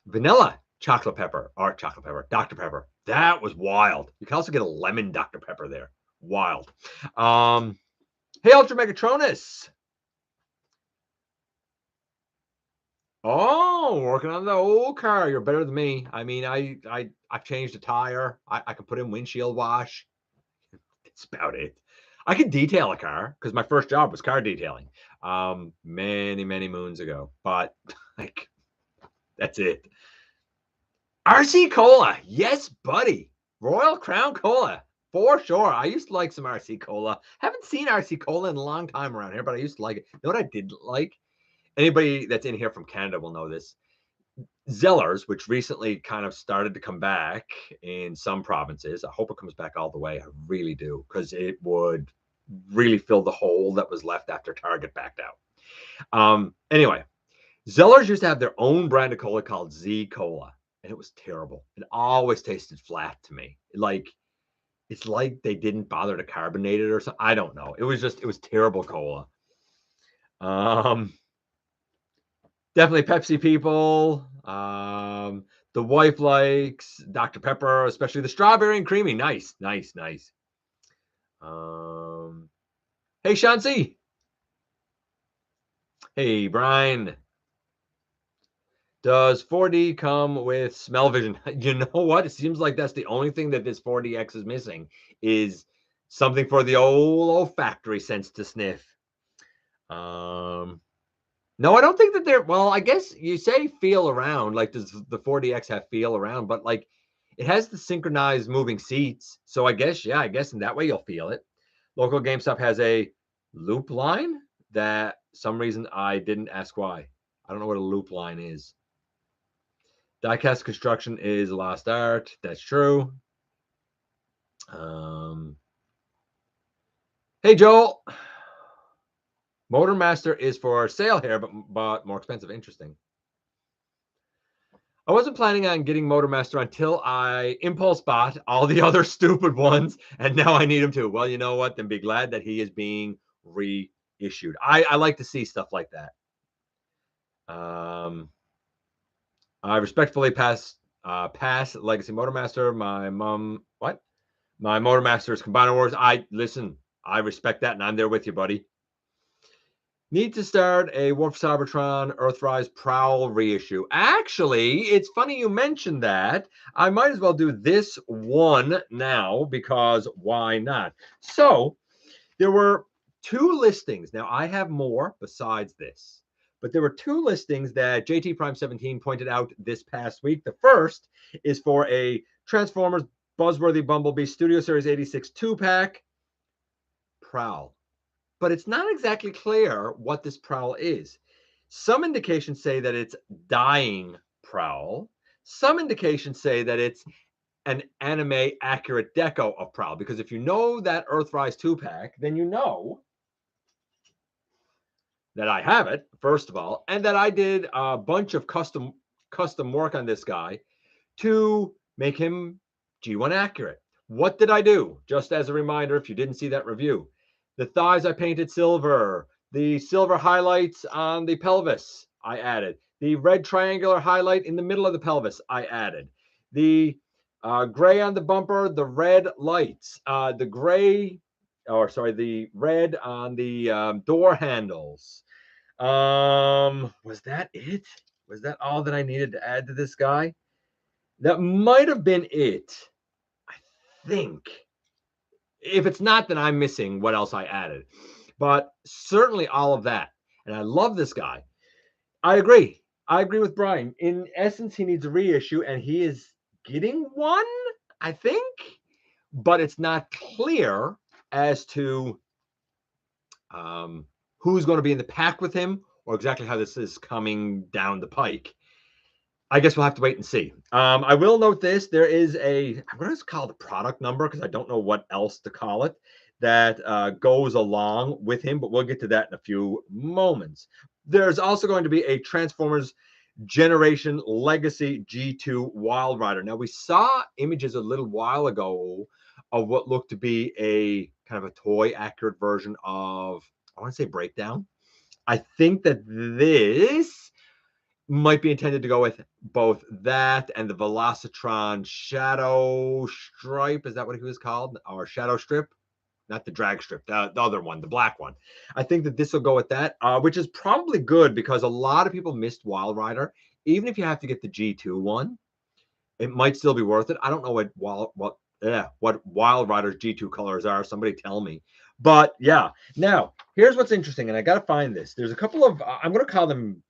vanilla chocolate pepper or chocolate pepper, Dr. Pepper. That was wild. You can also get a lemon Dr. Pepper there. Wild. Hey, Ultra Megatronus. Oh, working on the old car. You're better than me. I mean, I've changed a tire. I can put in windshield wash. That's about it. I could detail a car because my first job was car detailing many moons ago. But like that's it. RC Cola. Yes, buddy. Royal Crown Cola. For sure. I used to like some RC Cola. Haven't seen RC Cola in a long time around here, but I used to like it. You know what I didn't like? Anybody that's in here from Canada will know this. Zellers, which recently kind of started to come back in some provinces. I hope it comes back all the way. I really do, because it would really fill the hole that was left after Target backed out. Anyway, Zellers used to have their own brand of cola called Z Cola, and it was terrible. It always tasted flat to me. Like, it's like they didn't bother to carbonate it or something. I don't know. It was terrible cola. Definitely Pepsi people. The wife likes Dr. Pepper, especially the strawberry and creamy. Nice. Hey, Shansi. Hey, Brian. Does 4D come with smell vision? You know what? It seems like that's the only thing that this 4DX is missing is something for the old olfactory sense to sniff. No, I don't think that they're, well, I guess you say feel around, like does the 4DX have feel around, but like it has the synchronized moving seats. So I guess, yeah, I guess in that way you'll feel it. Local GameStop has a loop line that some reason I didn't ask why. I don't know what a loop line is. Diecast construction is lost art. That's true. Hey, Joel. Motor Master is for sale here, but more expensive. Interesting. I wasn't planning on getting Motor Master until I impulse bought all the other stupid ones, and now I need him too. Well, you know what? Then be glad that he is being reissued. I like to see stuff like that. I respectfully pass Legacy Motor Master. My mom, what? My Motor Master is Combiner Wars. Listen. I respect that, and I'm there with you, buddy. Need to start a War for Cybertron Earthrise Prowl reissue. Actually, it's funny you mentioned that. I might as well do this one now because why not? So there were 2 listings. Now I have more besides this, but there were 2 listings that JT Prime 17 pointed out this past week. The first is for a Transformers Buzzworthy Bumblebee Studio Series 86 2-pack Prowl. But it's not exactly clear what this Prowl is. Some indications say that it's dying Prowl. Some indications say that it's an anime accurate deco of Prowl. Because if you know that Earthrise 2-pack, then you know that I have it, first of all, and that I did a bunch of custom work on this guy to make him G1 accurate. What did I do? Just as a reminder, if you didn't see that review, the thighs I painted silver, the silver highlights on the pelvis I added, the red triangular highlight in the middle of the pelvis I added, the gray on the bumper, the red lights, the red on the door handles. Was that it? Was that all that I needed to add to this guy? That might have been it, I think. If it's not, then I'm missing what else I added. But certainly all of that. And I love this guy. I agree. I agree with Brian. In essence, he needs a reissue, and he is getting one, I think. But it's not clear as to who's going to be in the pack with him or exactly how this is coming down the pike. I guess we'll have to wait and see. I will note this. There is I'm going to call it a product number because I don't know what else to call it that goes along with him, but we'll get to that in a few moments. There's also going to be a Transformers Generation Legacy G2 Wild Rider. Now, we saw images a little while ago of what looked to be a kind of a toy accurate version of, I want to say Breakdown. I think that this might be intended to go with both that and the Velocitron Shadow Stripe. Is that what he was called? Or Shadow Strip? Not the drag strip, the other one, the black one. I think that this will go with that, which is probably good because a lot of people missed Wild Rider. Even if you have to get the G2 one, it might still be worth it. I don't know what Wild Rider's G2 colors are. Somebody tell me. But yeah, now here's what's interesting, and I got to find this. There's a couple of, I'm going to call them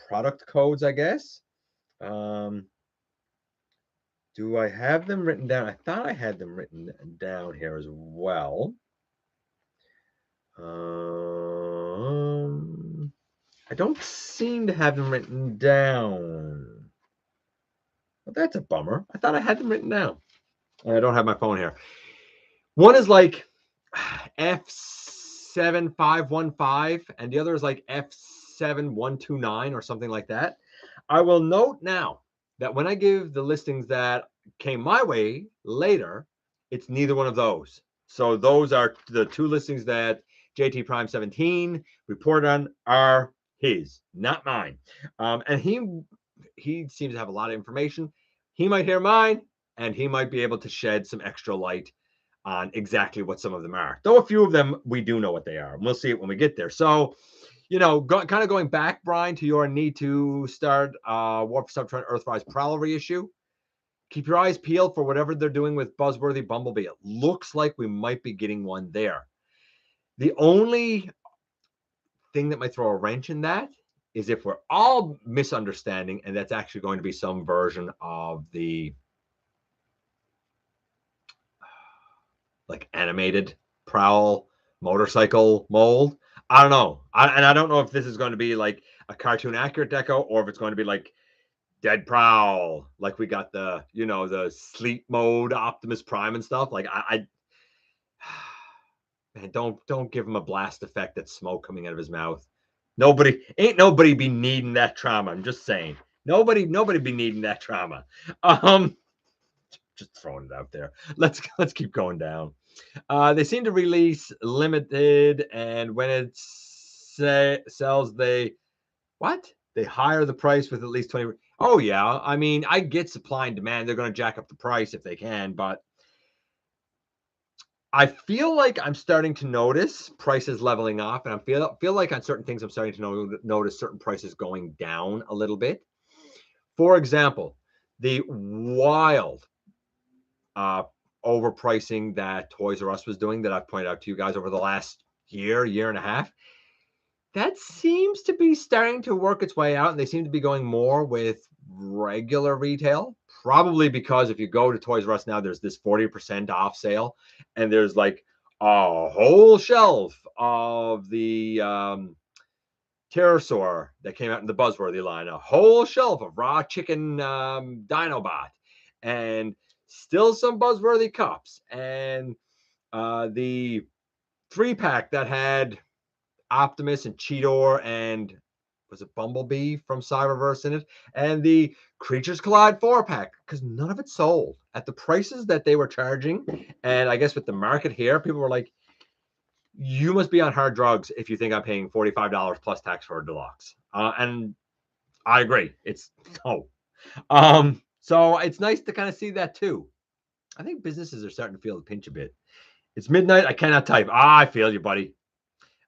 product codes, I guess. Do I have them written down? I thought I had them written down here as well. I don't seem to have them written down. Well, that's a bummer. I thought I had them written down. I don't have my phone here. One is like F7515, and the other is like F7129 or something like that. I will note now that when I give the listings that came my way later, it's neither one of those. So those are the 2 listings that JT Prime 17 reported on are his, not mine. And he seems to have a lot of information. He might hear mine, and he might be able to shed some extra light on exactly what some of them are. Though a few of them, we do know what they are. And we'll see it when we get there. So kind of going back, Brian, to your need to start War for Subtrend Earthrise Prowl reissue. Keep your eyes peeled for whatever they're doing with Buzzworthy Bumblebee. It looks like we might be getting one there. The only thing that might throw a wrench in that is if we're all misunderstanding, and that's actually going to be some version of the like animated Prowl motorcycle mold. I don't know. I don't know if this is going to be like a cartoon accurate deco or if it's going to be like Dead Prowl, like we got the the sleep mode Optimus Prime and stuff. Like I man, don't give him a blast effect that's smoke coming out of his mouth. Nobody be needing that trauma. I'm just saying. Nobody be needing that trauma. Just throwing it out there. Let's keep going down. They seem to release limited, and when it sells, they higher the price with at least 20. Oh yeah, I mean, I get supply and demand. They're going to jack up the price if they can, but I feel like I'm starting to notice prices leveling off, and I feel like on certain things I'm starting to notice certain prices going down a little bit. For example, the wild overpricing that Toys R Us was doing that I've pointed out to you guys over the last year and a half, that seems to be starting to work its way out, and they seem to be going more with regular retail. Probably because if you go to Toys R Us now, there's this 40% off sale, and there's like a whole shelf of the pterosaur that came out in the Buzzworthy line, a whole shelf of raw chicken Dinobot, and still some Buzzworthy cups, and the 3-pack that had Optimus and Cheetor and was it Bumblebee from Cyberverse in it, and the Creatures Collide 4-pack, because none of it sold at the prices that they were charging. And I guess with the market here, people were like, you must be on hard drugs if you think I'm paying $45 plus tax for a deluxe. And I agree. It's no. So it's nice to kind of see that too. I think businesses are starting to feel the pinch a bit. It's midnight. I cannot type. I feel you, buddy.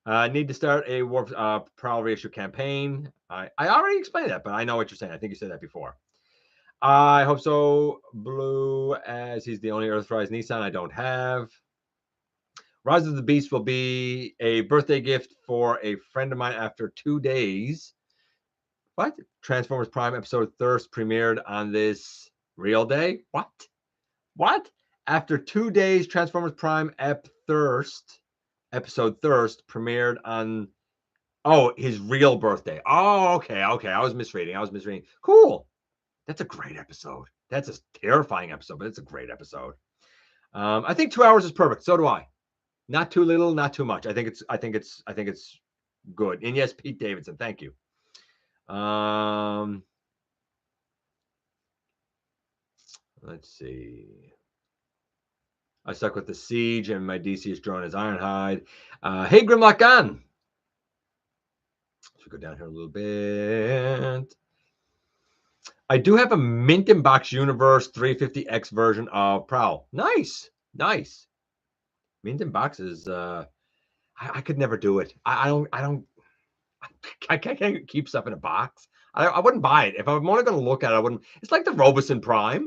Need to start a Warp Prowl reissue campaign. I already explained that, but I know what you're saying. I think you said that before. I hope so. Blue, as he's the only Earthrise Nissan I don't have. Rise of the Beast will be a birthday gift for a friend of mine after 2 days. What? Transformers Prime episode Thirst premiered on this real day? What? After 2 days, Transformers Prime episode Thirst premiered on his real birthday. Oh, okay. I was misreading. Cool. That's a great episode. That's a terrifying episode, but it's a great episode. I think 2 hours is perfect. So do I. Not too little, not too much. I think it's good. And yes, Pete Davidson, thank you. Let's see. I stuck with the Siege, and my DC's drone is Ironhide. Hey, Grimlock on. Let's go down here a little bit. I do have a Mint in Box Universe 350X version of Prowl. Nice. Mint in Box is I could never do it. I can't keep stuff in a box. I wouldn't buy it. If I'm only going to look at it, I wouldn't. It's like the Robeson Prime.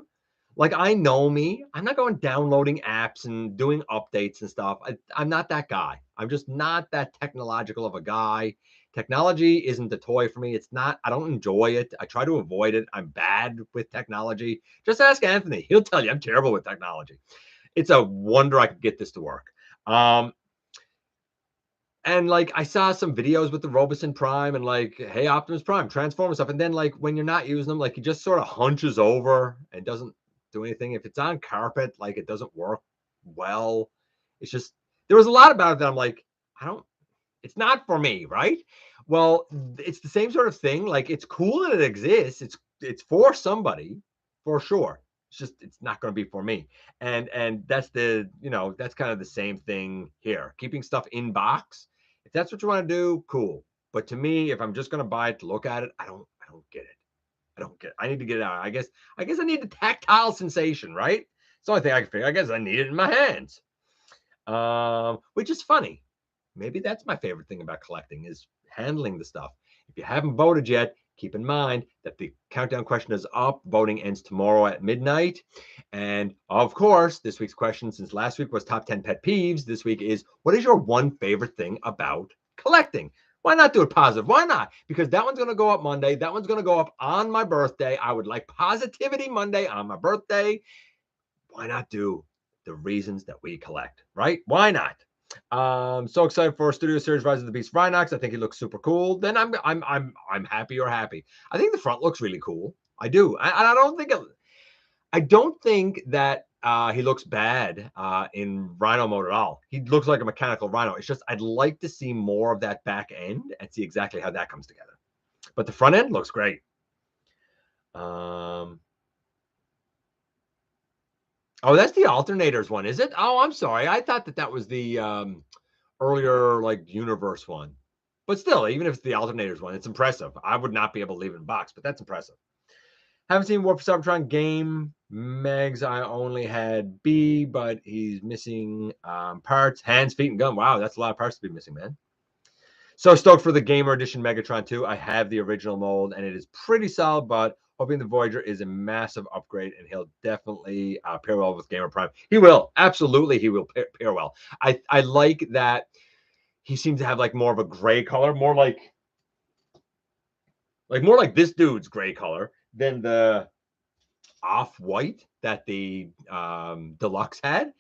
Like, I know me. I'm not going downloading apps and doing updates and stuff. I'm not that guy. I'm just not that technological of a guy. Technology isn't the toy for me. It's not. I don't enjoy it. I try to avoid it. I'm bad with technology. Just ask Anthony. He'll tell you I'm terrible with technology. It's a wonder I could get this to work. And like I saw some videos with the Robeson Prime and like, hey, Optimus Prime, transform stuff. And then like when you're not using them, like he just sort of hunches over and doesn't do anything. If it's on carpet, like it doesn't work well. It's just there was a lot about it that I'm like, it's not for me, right? Well, it's the same sort of thing. Like it's cool that it exists. It's for somebody, for sure. It's not going to be for me. And that's that's kind of the same thing here. Keeping stuff in box. If that's what you want to do, cool. But to me, if I'm just going to buy it to look at it, I don't get it. I need to get it out. I guess I need the tactile sensation, right? It's the only thing I can figure. I guess I need it in my hands. Which is funny. Maybe that's my favorite thing about collecting is handling the stuff. If you haven't voted yet, keep in mind that the countdown question is up. Voting ends tomorrow at midnight. And of course, this week's question, since last week was top 10 pet peeves, this week is, what is your one favorite thing about collecting? Why not do it positive? Why not? Because that one's going to go up Monday. That one's going to go up on my birthday. I would like Positivity Monday on my birthday. Why not do the reasons that we collect, right? Why not? So excited for Studio Series Rise of the Beast Rhinox. I think he looks super cool. Then I'm happy or happy. I think the front looks really cool. I do. I don't think that he looks bad in Rhino mode at all. He looks like a mechanical Rhino. It's just I'd like to see more of that back end and see exactly how that comes together. But the front end looks great. Oh, that's the alternators one, is it? Oh, I'm sorry. I thought that was the earlier like universe one. But still, even if it's the alternators one, it's impressive. I would not be able to leave it in a box, but that's impressive. Haven't seen War for Cybertron game. Megs, I only had B, but he's missing parts, hands, feet, and gun. Wow, that's a lot of parts to be missing, man. So stoked for the Gamer Edition Megatron 2. I have the original mold, and it is pretty solid, but hoping the Voyager is a massive upgrade, and he'll definitely pair well with Gamer Prime. He will. Absolutely, he will pair well. I like that he seems to have like more of a gray color, more like this dude's gray color than the off-white that the Deluxe had.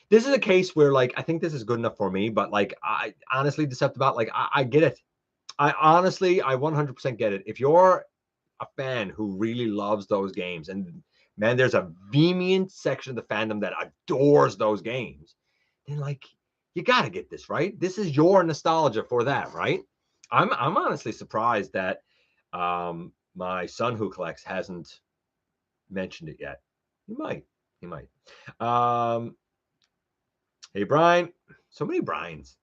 This is a case where like I think this is good enough for me, but like I honestly, Deceptibot, like I get it. I 100% get it. If you're a fan who really loves those games, and man, there's a vehement section of the fandom that adores those games, then like you gotta get this, right? This is your nostalgia for that, right? I'm honestly surprised that my son who collects hasn't mentioned it yet. He might. Hey Brian, so many Brians.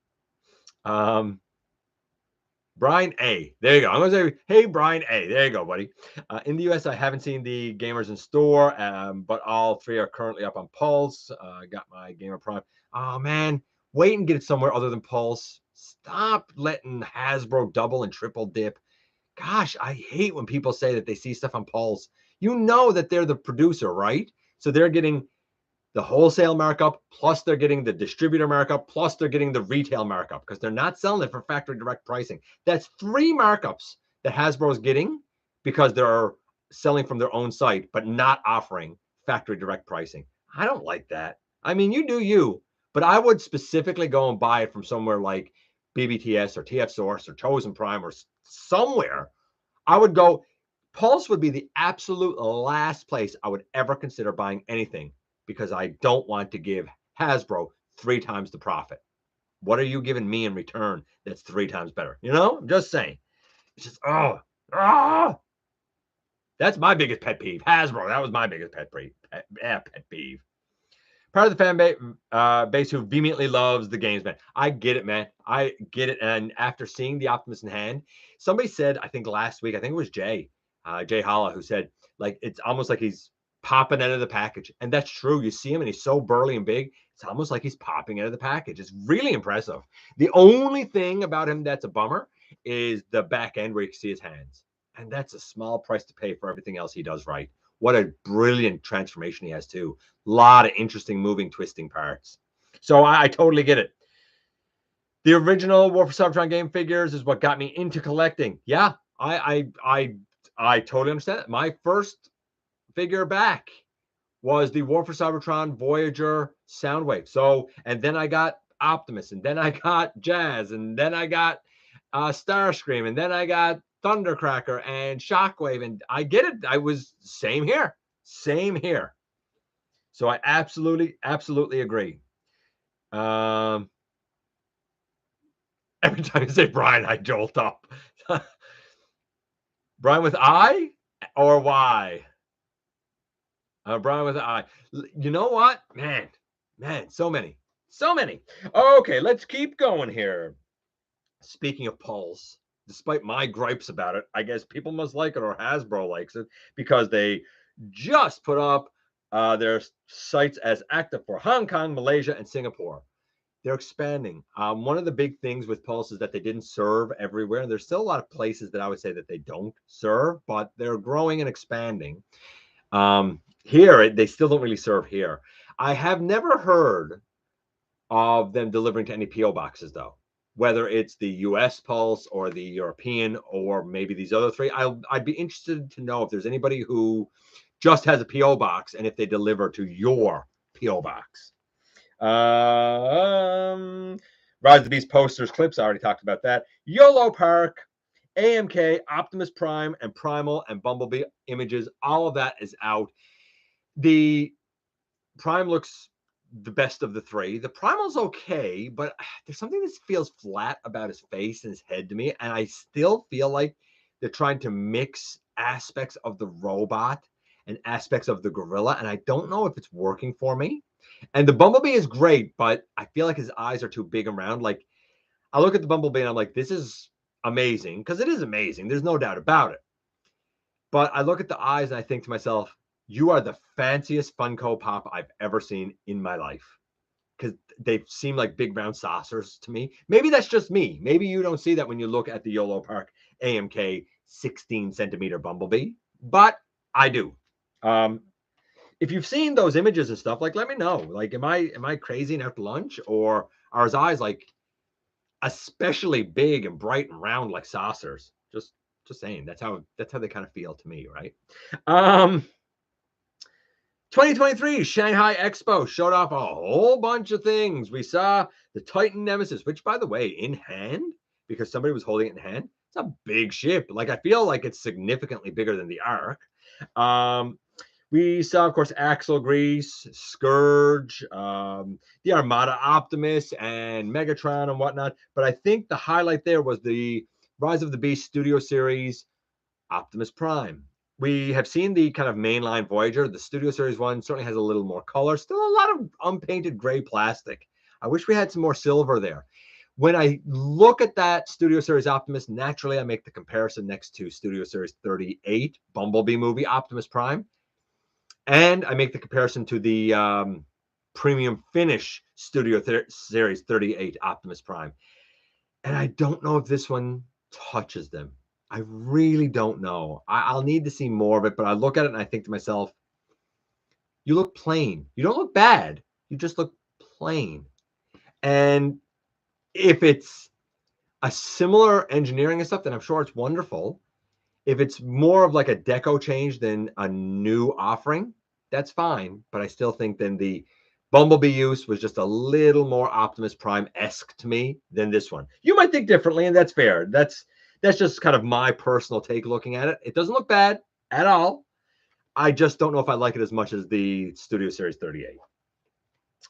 Brian A. There you go. I'm going to say, hey, Brian A. There you go, buddy. In the US, I haven't seen the Gamers in store, but all three are currently up on Pulse. I got my Gamer Prime. Oh, man. Wait and get it somewhere other than Pulse. Stop letting Hasbro double and triple dip. Gosh, I hate when people say that they see stuff on Pulse. You know that they're the producer, right? So they're getting the wholesale markup, plus they're getting the distributor markup, plus they're getting the retail markup because they're not selling it for factory direct pricing. That's three markups that Hasbro's getting because they're selling from their own site, but not offering factory direct pricing. I don't like that. I mean, you do you, but I would specifically go and buy it from somewhere like BBTS or TF Source or Chosen Prime or somewhere. I would go. Pulse would be the absolute last place I would ever consider buying anything, because I don't want to give Hasbro 3 times the profit. What are you giving me in return that's 3 times better? You know, I'm just saying. It's just, that's my biggest pet peeve. Hasbro, that was my biggest pet peeve. Part of the fan base who vehemently loves the games, man. I get it, man. I get it. And after seeing the Optimus in hand, somebody said, I think last week, I think it was Jay Holla, who said, like, it's almost like he's popping out of the package. And that's true. You see him and he's so burly and big. It's almost like he's popping out of the package. It's really impressive. The only thing about him that's a bummer is the back end where you can see his hands. And that's a small price to pay for everything else he does right. What a brilliant transformation he has too. A lot of interesting moving, twisting parts. So I totally get it. The original War for Cybertron game figures is what got me into collecting. Yeah, I totally understand it. My first figure back was the War for Cybertron Voyager Soundwave. So, and then I got Optimus, and then I got Jazz, and then I got Starscream, and then I got Thundercracker and Shockwave. And I get it. I was same here. So I absolutely agree. Every time you say Brian, I jolt up. Brian with I or Y? Brian with an I. You know what? Man, so many. Okay, let's keep going here. Speaking of Pulse, despite my gripes about it, I guess people must like it, or Hasbro likes it, because they just put up their sites as active for Hong Kong, Malaysia, and Singapore. They're expanding. One of the big things with Pulse is that they didn't serve everywhere. And there's still a lot of places that I would say that they don't serve, but they're growing and expanding. Here, they still don't really serve here. I have never heard of them delivering to any PO boxes, though. Whether it's the US Pulse or the European or maybe these other three, I'd be interested to know if there's anybody who just has a PO box and if they deliver to your PO box. Rise of the Beast posters, clips. I already talked about that. YOLOPARK, AMK, Optimus Prime, and Primal and Bumblebee images. All of that is out. The Prime looks the best of the three. The Primal's okay, but there's something that feels flat about his face and his head to me. And I still feel like they're trying to mix aspects of the robot and aspects of the gorilla. And I don't know if it's working for me. And the Bumblebee is great, but I feel like his eyes are too big and round. Like, I look at the Bumblebee and I'm like, this is amazing, because it is amazing. There's no doubt about it. But I look at the eyes and I think to myself, you are the fanciest Funko Pop I've ever seen in my life, because they seem like big round saucers to me. Maybe that's just me. Maybe you don't see that when you look at the YOLOPARK AMK 16 centimeter Bumblebee, but I do. If you've seen those images and stuff, like, let me know. Like, am I crazy and out to lunch, or are his eyes like especially big and bright and round like saucers? Just saying. That's how they kind of feel to me, right? 2023 Shanghai Expo showed off a whole bunch of things. We saw the Titan Nemesis, which, by the way, in hand, because somebody was holding it in hand. It's a big ship. Like, I feel like it's significantly bigger than the Ark. We saw, of course, Axle Grease, Scourge, the Armada Optimus, and Megatron and whatnot. But I think the highlight there was the Rise of the Beast Studio Series Optimus Prime. We have seen the kind of mainline Voyager. The Studio Series one certainly has a little more color. Still a lot of unpainted gray plastic. I wish we had some more silver there. When I look at that Studio Series Optimus, naturally I make the comparison next to Studio Series 38 Bumblebee movie Optimus Prime. And I make the comparison to the Premium Finish Studio Series 38 Optimus Prime. And I don't know if this one touches them. I really don't know. I'll need to see more of it, but I look at it and I think to myself, you look plain. You don't look bad. You just look plain. And if it's a similar engineering and stuff, then I'm sure it's wonderful. If it's more of like a deco change than a new offering, that's fine. But I still think then the Bumblebee use was just a little more Optimus Prime-esque to me than this one. You might think differently, and that's fair. That's just kind of my personal take looking at it. It doesn't look bad at all. I just don't know if I like it as much as the Studio Series 38.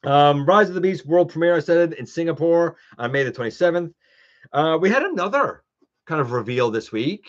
Rise of the Beast world premiere, I said, in Singapore on May the 27th. We had another kind of reveal this week.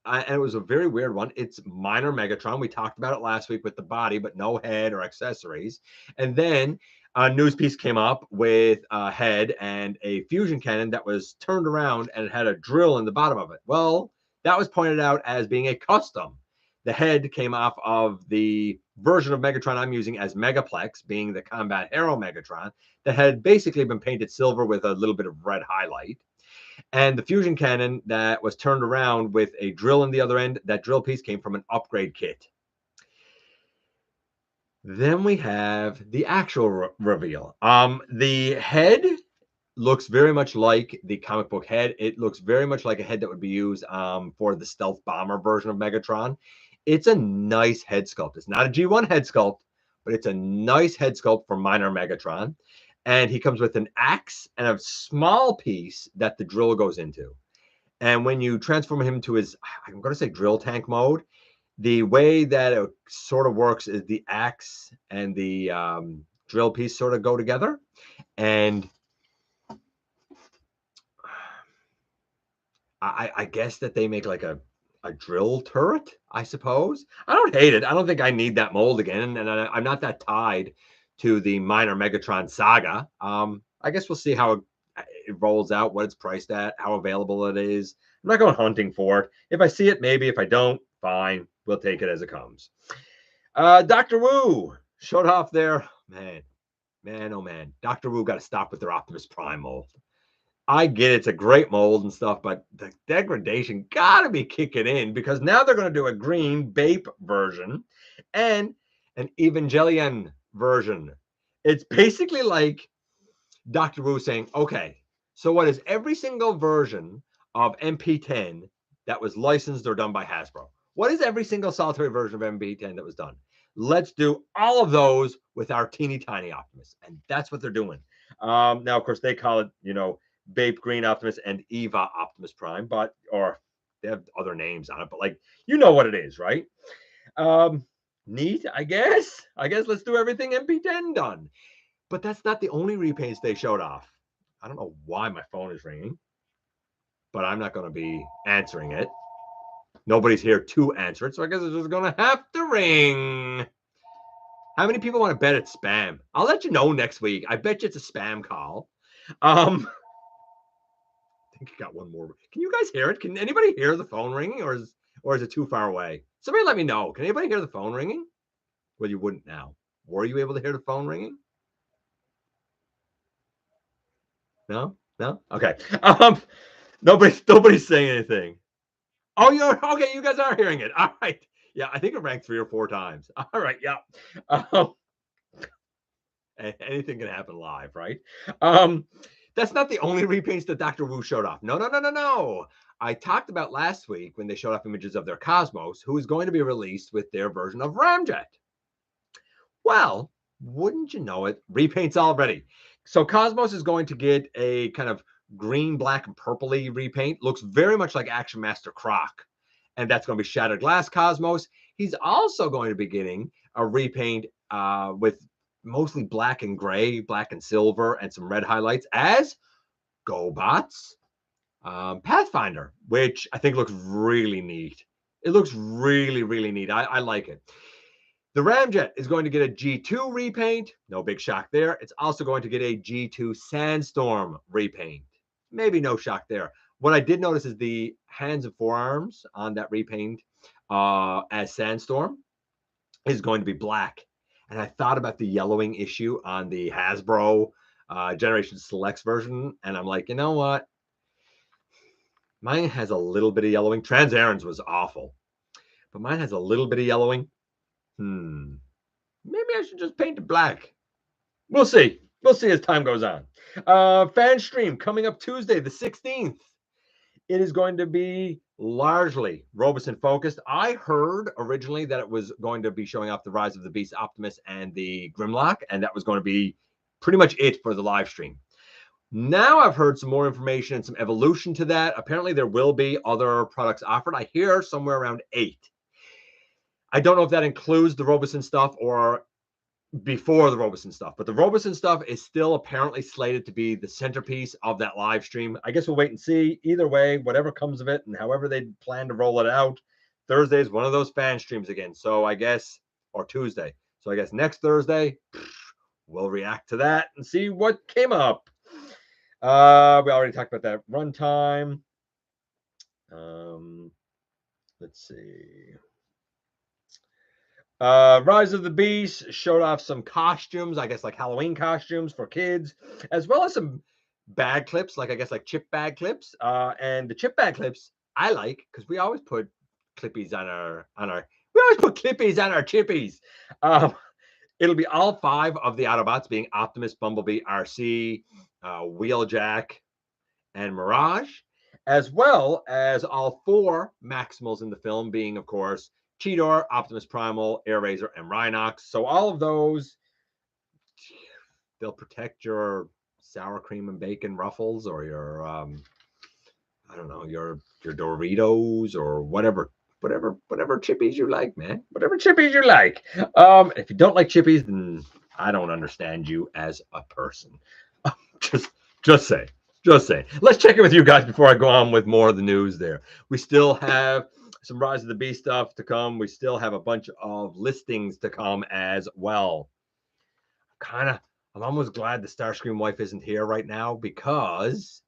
And it was a very weird one. It's minor Megatron. We talked about it last week with the body, but no head or accessories. And then a news piece came up with a head and a fusion cannon that was turned around and it had a drill in the bottom of it. Well, that was pointed out as being a custom. The head came off of the version of Megatron I'm using as Megaplex, being the Combat Hero Megatron, that had basically been painted silver with a little bit of red highlight. And the fusion cannon that was turned around with a drill in the other end, that drill piece came from an upgrade kit. Then we have the actual reveal. The head looks very much like the comic book head. It looks very much like a head that would be used for the stealth bomber version of Megatron. It's a nice head sculpt. It's not a G1 head sculpt, but it's a nice head sculpt for minor Megatron. And he comes with an axe and a small piece that the drill goes into. And when you transform him to his, I'm going to say drill tank mode, the way that it sort of works is the axe and the drill piece sort of go together. And I guess that they make like a drill turret, I suppose. I don't hate it. I don't think I need that mold again. And I'm not that tied to the minor Megatron saga. I guess we'll see how it rolls out, what it's priced at, how available it is. I'm not going hunting for it. If I see it, maybe. If I don't, fine. We'll take it as it comes. Dr. Wu showed off there. Man, Man, oh man, Dr. Wu got to stop with their Optimus Prime mold. I get it's a great mold and stuff, but the degradation gotta be kicking in because now they're going to do a green Bape version and an Evangelion version. It's basically like Dr. Wu saying, okay, so what is every single version of MP10 that was licensed or done by Hasbro? What is every single solitary version of MP10 that was done? Let's do all of those with our teeny tiny Optimus. And that's what they're doing. Now, of course, they call it, Bape Green Optimus and Eva Optimus Prime, or they have other names on it, but like, you know what it is, right? Neat, I guess. Let's do everything MP10 done. But that's not the only repaints they showed off. I don't know why my phone is ringing, but I'm not going to be answering it. Nobody's here to answer it, so I guess it's just going to have to ring. How many people want to bet it's spam? I'll let you know next week. I bet you it's a spam call. I think I got one more. Can you guys hear it? Can anybody hear the phone ringing, or is it too far away? Somebody let me know. Can anybody hear the phone ringing? Well, you wouldn't now. Were you able to hear the phone ringing? No? Okay. Nobody's saying anything. Oh, you're okay. You guys are hearing it. All right. Yeah, I think it rang 3 or 4 times. All right. Yeah. Anything can happen live, right? That's not the only repaints that Dr. Wu showed off. No. I talked about last week when they showed off images of their Cosmos, who is going to be released with their version of Ramjet. Well, wouldn't you know it? Repaints already. So Cosmos is going to get a kind of green, black, and purpley repaint. Looks very much like Action Master Croc. And that's going to be Shattered Glass Cosmos. He's also going to be getting a repaint with mostly black and gray, black and silver, and some red highlights as GotBot's Pathfinder, which I think looks really neat. It looks really, really neat. I like it. The Ramjet is going to get a G2 repaint. No big shock there. It's also going to get a G2 Sandstorm repaint. Maybe no shock there. What I did notice is the hands and forearms on that repaint as Sandstorm is going to be black. And I thought about the yellowing issue on the Hasbro Generation Selects version. And I'm like, you know what? Mine has a little bit of yellowing. Trans Aaron's was awful. But mine has a little bit of yellowing. Maybe I should just paint it black. We'll see. We'll see as time goes on. Fan stream coming up Tuesday, the 16th. It is going to be largely Robeson focused. I heard originally that it was going to be showing off the Rise of the Beast Optimus and the Grimlock, and that was going to be pretty much it for the live stream. Now I've heard some more information and some evolution to that. Apparently there will be other products offered. I hear somewhere around 8. I don't know if that includes the Robeson stuff or before the Robeson stuff, but the Robeson stuff is still apparently slated to be the centerpiece of that live stream. I guess we'll wait and see. Either way, whatever comes of it and however they plan to roll it out, Thursday is one of those fan streams again. So I guess, or Tuesday. So I guess next Thursday, we'll react to that and see what came up. We already talked about that runtime. Let's see. Rise of the Beast showed off some costumes, I guess like Halloween costumes for kids, as well as some bag clips, like I guess like chip bag clips. And the chip bag clips I like because we always put clippies on our we always put clippies on our chippies. It'll be all 5 of the Autobots being Optimus, Bumblebee, RC, Wheeljack, and Mirage, as well as all 4 Maximals in the film being, of course, Cheetor, Optimus Primal, Airazor, and Rhinox. So all of those, they'll protect your sour cream and bacon ruffles or your, I don't know, your Doritos or whatever chippies you like, man. Whatever chippies you like. If you don't like chippies, then I don't understand you as a person. Just say. Let's check in with you guys before I go on with more of the news there. We still have some Rise of the Beast stuff to come. We still have a bunch of listings to come as well. I'm almost glad the Starscream wife isn't here right now because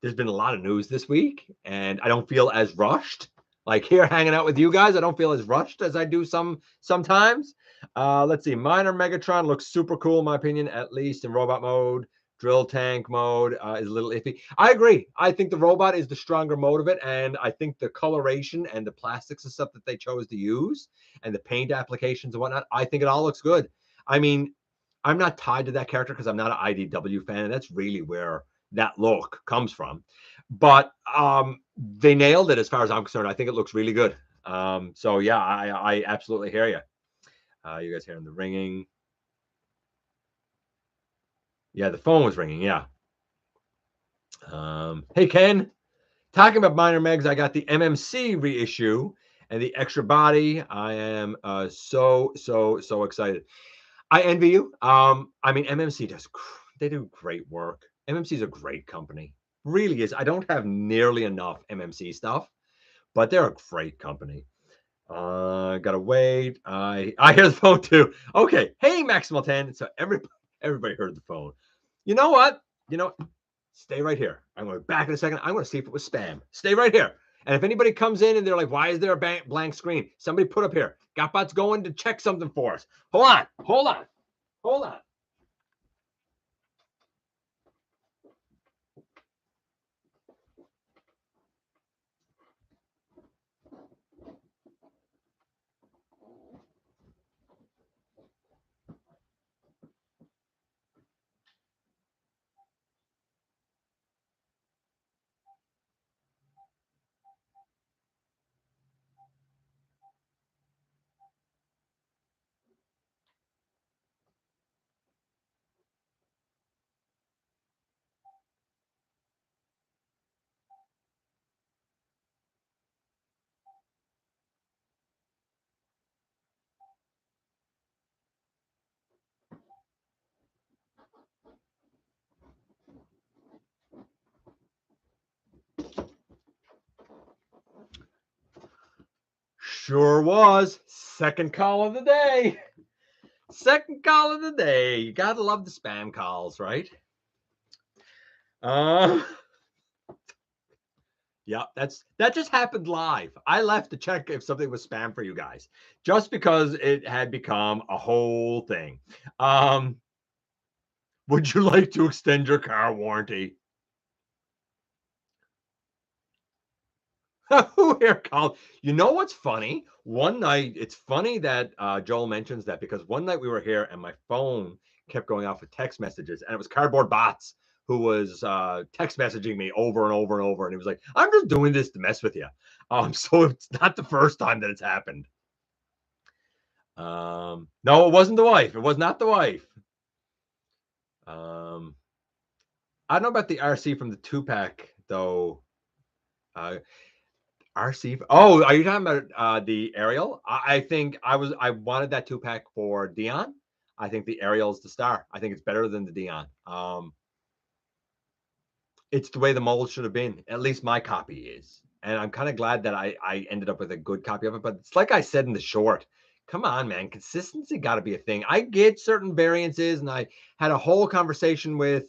there's been a lot of news this week and I don't feel as rushed. Like here hanging out with you guys, I don't feel as rushed as I do sometimes. Let's see. Minor Megatron looks super cool, in my opinion, at least in robot mode. Drill tank mode is a little iffy. I agree. I think the robot is the stronger mode of it, and I think the coloration and the plastics and stuff that they chose to use and the paint applications and whatnot, I think it all looks good. I mean, I'm not tied to that character because I'm not an IDW fan, and that's really where that look comes from. But they nailed it as far as I'm concerned. I think it looks really good. So yeah, I absolutely hear you. You guys hearing the ringing? Yeah, the phone was ringing. Yeah. Hey Ken, talking about minor megs, I got the MMC reissue and the extra body. I am so excited. I envy you. I mean, MMC they do great work. MMC is a great company, really is. I don't have nearly enough MMC stuff, but they're a great company. Gotta wait. I hear the phone too. Okay. Hey, Maximal 10. So everybody heard the phone. You know what? You know, stay right here. I'm going back in a second. I'm going to see if it was spam. Stay right here. And if anybody comes in and they're like, why is there a blank screen? Somebody put up here. GotBot's going to check something for us. Hold on. Hold on. Hold on. Sure was. Second call of the day. Second call of the day. You got to love the spam calls, right? Yeah, that just happened live. I left to check if something was spam for you guys, just because it had become a whole thing. Would you like to extend your car warranty? Who here called? You know what's funny? One night, it's funny that Joel mentions that because one night we were here and my phone kept going off with text messages, and it was Cardboard Bots who was text messaging me over and over and over, and he was like, "I'm just doing this to mess with you." So it's not the first time that it's happened. No, it wasn't the wife. It was not the wife. I don't know about the RC from the 2-pack though. RC. Oh, are you talking about the Ariel? I think I wanted that 2-pack for Dion. I think the Ariel's the star. I think it's better than the Dion. It's the way the mold should have been. At least my copy is. And I'm kind of glad that I ended up with a good copy of it. But it's like I said in the short. Come on, man. Consistency got to be a thing. I get certain variances, and I had a whole conversation with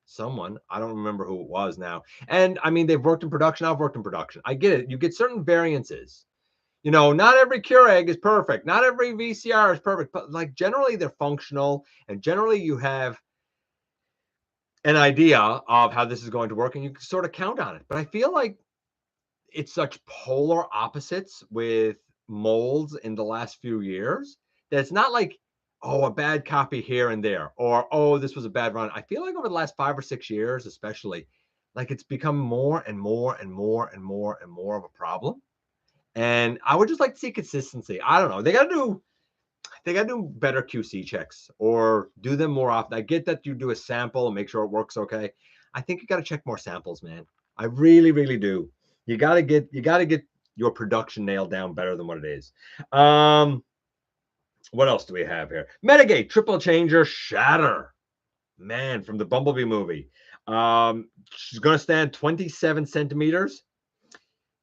someone. I don't remember who it was now. And I mean, they've worked in production. I've worked in production. I get it. You get certain variances. You know, not every Keurig is perfect. Not every VCR is perfect, but like generally they're functional, and generally you have an idea of how this is going to work, and you can sort of count on it. But I feel like it's such polar opposites with molds in the last few years that it's not like, oh, a bad copy here and there, or oh, this was a bad run. I feel like over the last 5 or 6 years, especially, like it's become more and more and more and more and more of a problem. And I would just like to see consistency. I don't know. They got to do better QC checks or do them more often. I get that you do a sample and make sure it works okay. I think you got to check more samples, man. I really, really do. You got to get your production nailed down better than what it is. What else do we have here? Metagate triple changer shatter, man, from the Bumblebee movie. She's gonna stand 27 centimeters,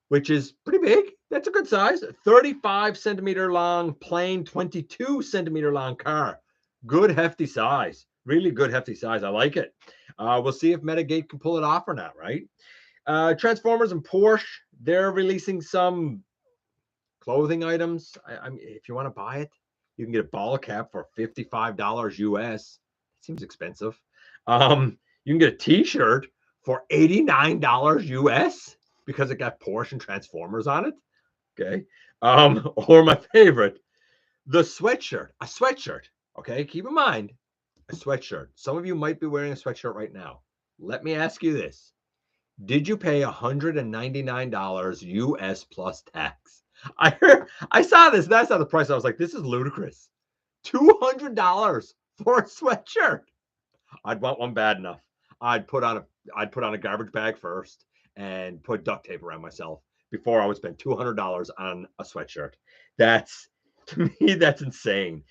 which is pretty big. That's a good size. 35 centimeter long plane, 22 centimeter long car. Good hefty size. Really good hefty size. I like it. We'll see if Metagate can pull it off or not, right? Transformers and Porsche, they're releasing some clothing items. I mean, if you want to buy it, you can get a ball cap for $55 US. It seems expensive. You can get a T-shirt for $89 US because it got Porsche and Transformers on it. Okay. Or my favorite, the sweatshirt. A sweatshirt. Okay, keep in mind, a sweatshirt. Some of you might be wearing a sweatshirt right now. Let me ask you this. Did you pay $199 US plus tax? I saw this and I saw the price. I was like, this is ludicrous. $200 for a sweatshirt. I'd want one bad enough. I'd put on a garbage bag first and put duct tape around myself before I would spend $200 on a sweatshirt. That's to me, that's insane.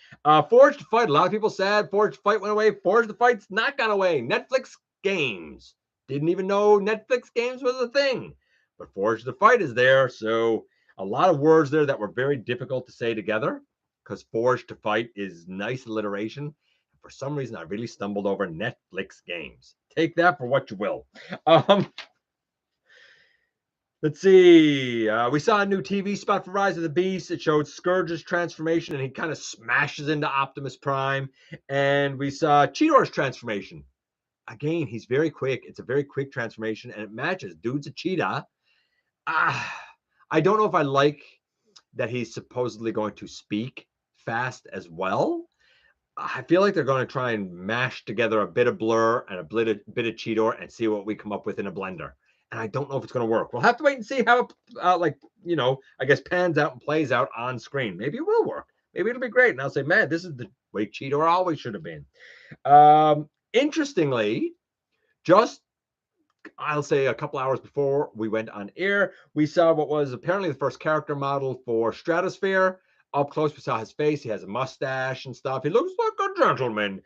Forged to Fight. A lot of people said Forged to Fight went away. Forged to Fight's not gone away. Netflix games. Didn't even know Netflix games was a thing. But Forged to Fight is there. So a lot of words there that were very difficult to say together because Forged to Fight is nice alliteration. For some reason, I really stumbled over Netflix games. Take that for what you will. Let's see. We saw a new TV spot for Rise of the Beast. It showed Scourge's transformation, and he kind of smashes into Optimus Prime. And we saw Cheetor's transformation. Again, he's very quick. It's a very quick transformation, and it matches. Dude's a cheetah. I don't know if I like that he's supposedly going to speak fast as well. I feel like they're going to try and mash together a bit of Blur and a bit of Cheetor and see what we come up with in a blender. And I don't know if it's going to work. We'll have to wait and see how it, I guess pans out and plays out on screen. Maybe it will work. Maybe it'll be great. And I'll say, man, this is the way Cheetor always should have been. Interestingly, just I'll say a couple hours before we went on air, we saw what was apparently the first character model for Stratosphere. Up close, we saw his face. He has a mustache and stuff. He looks like a gentleman.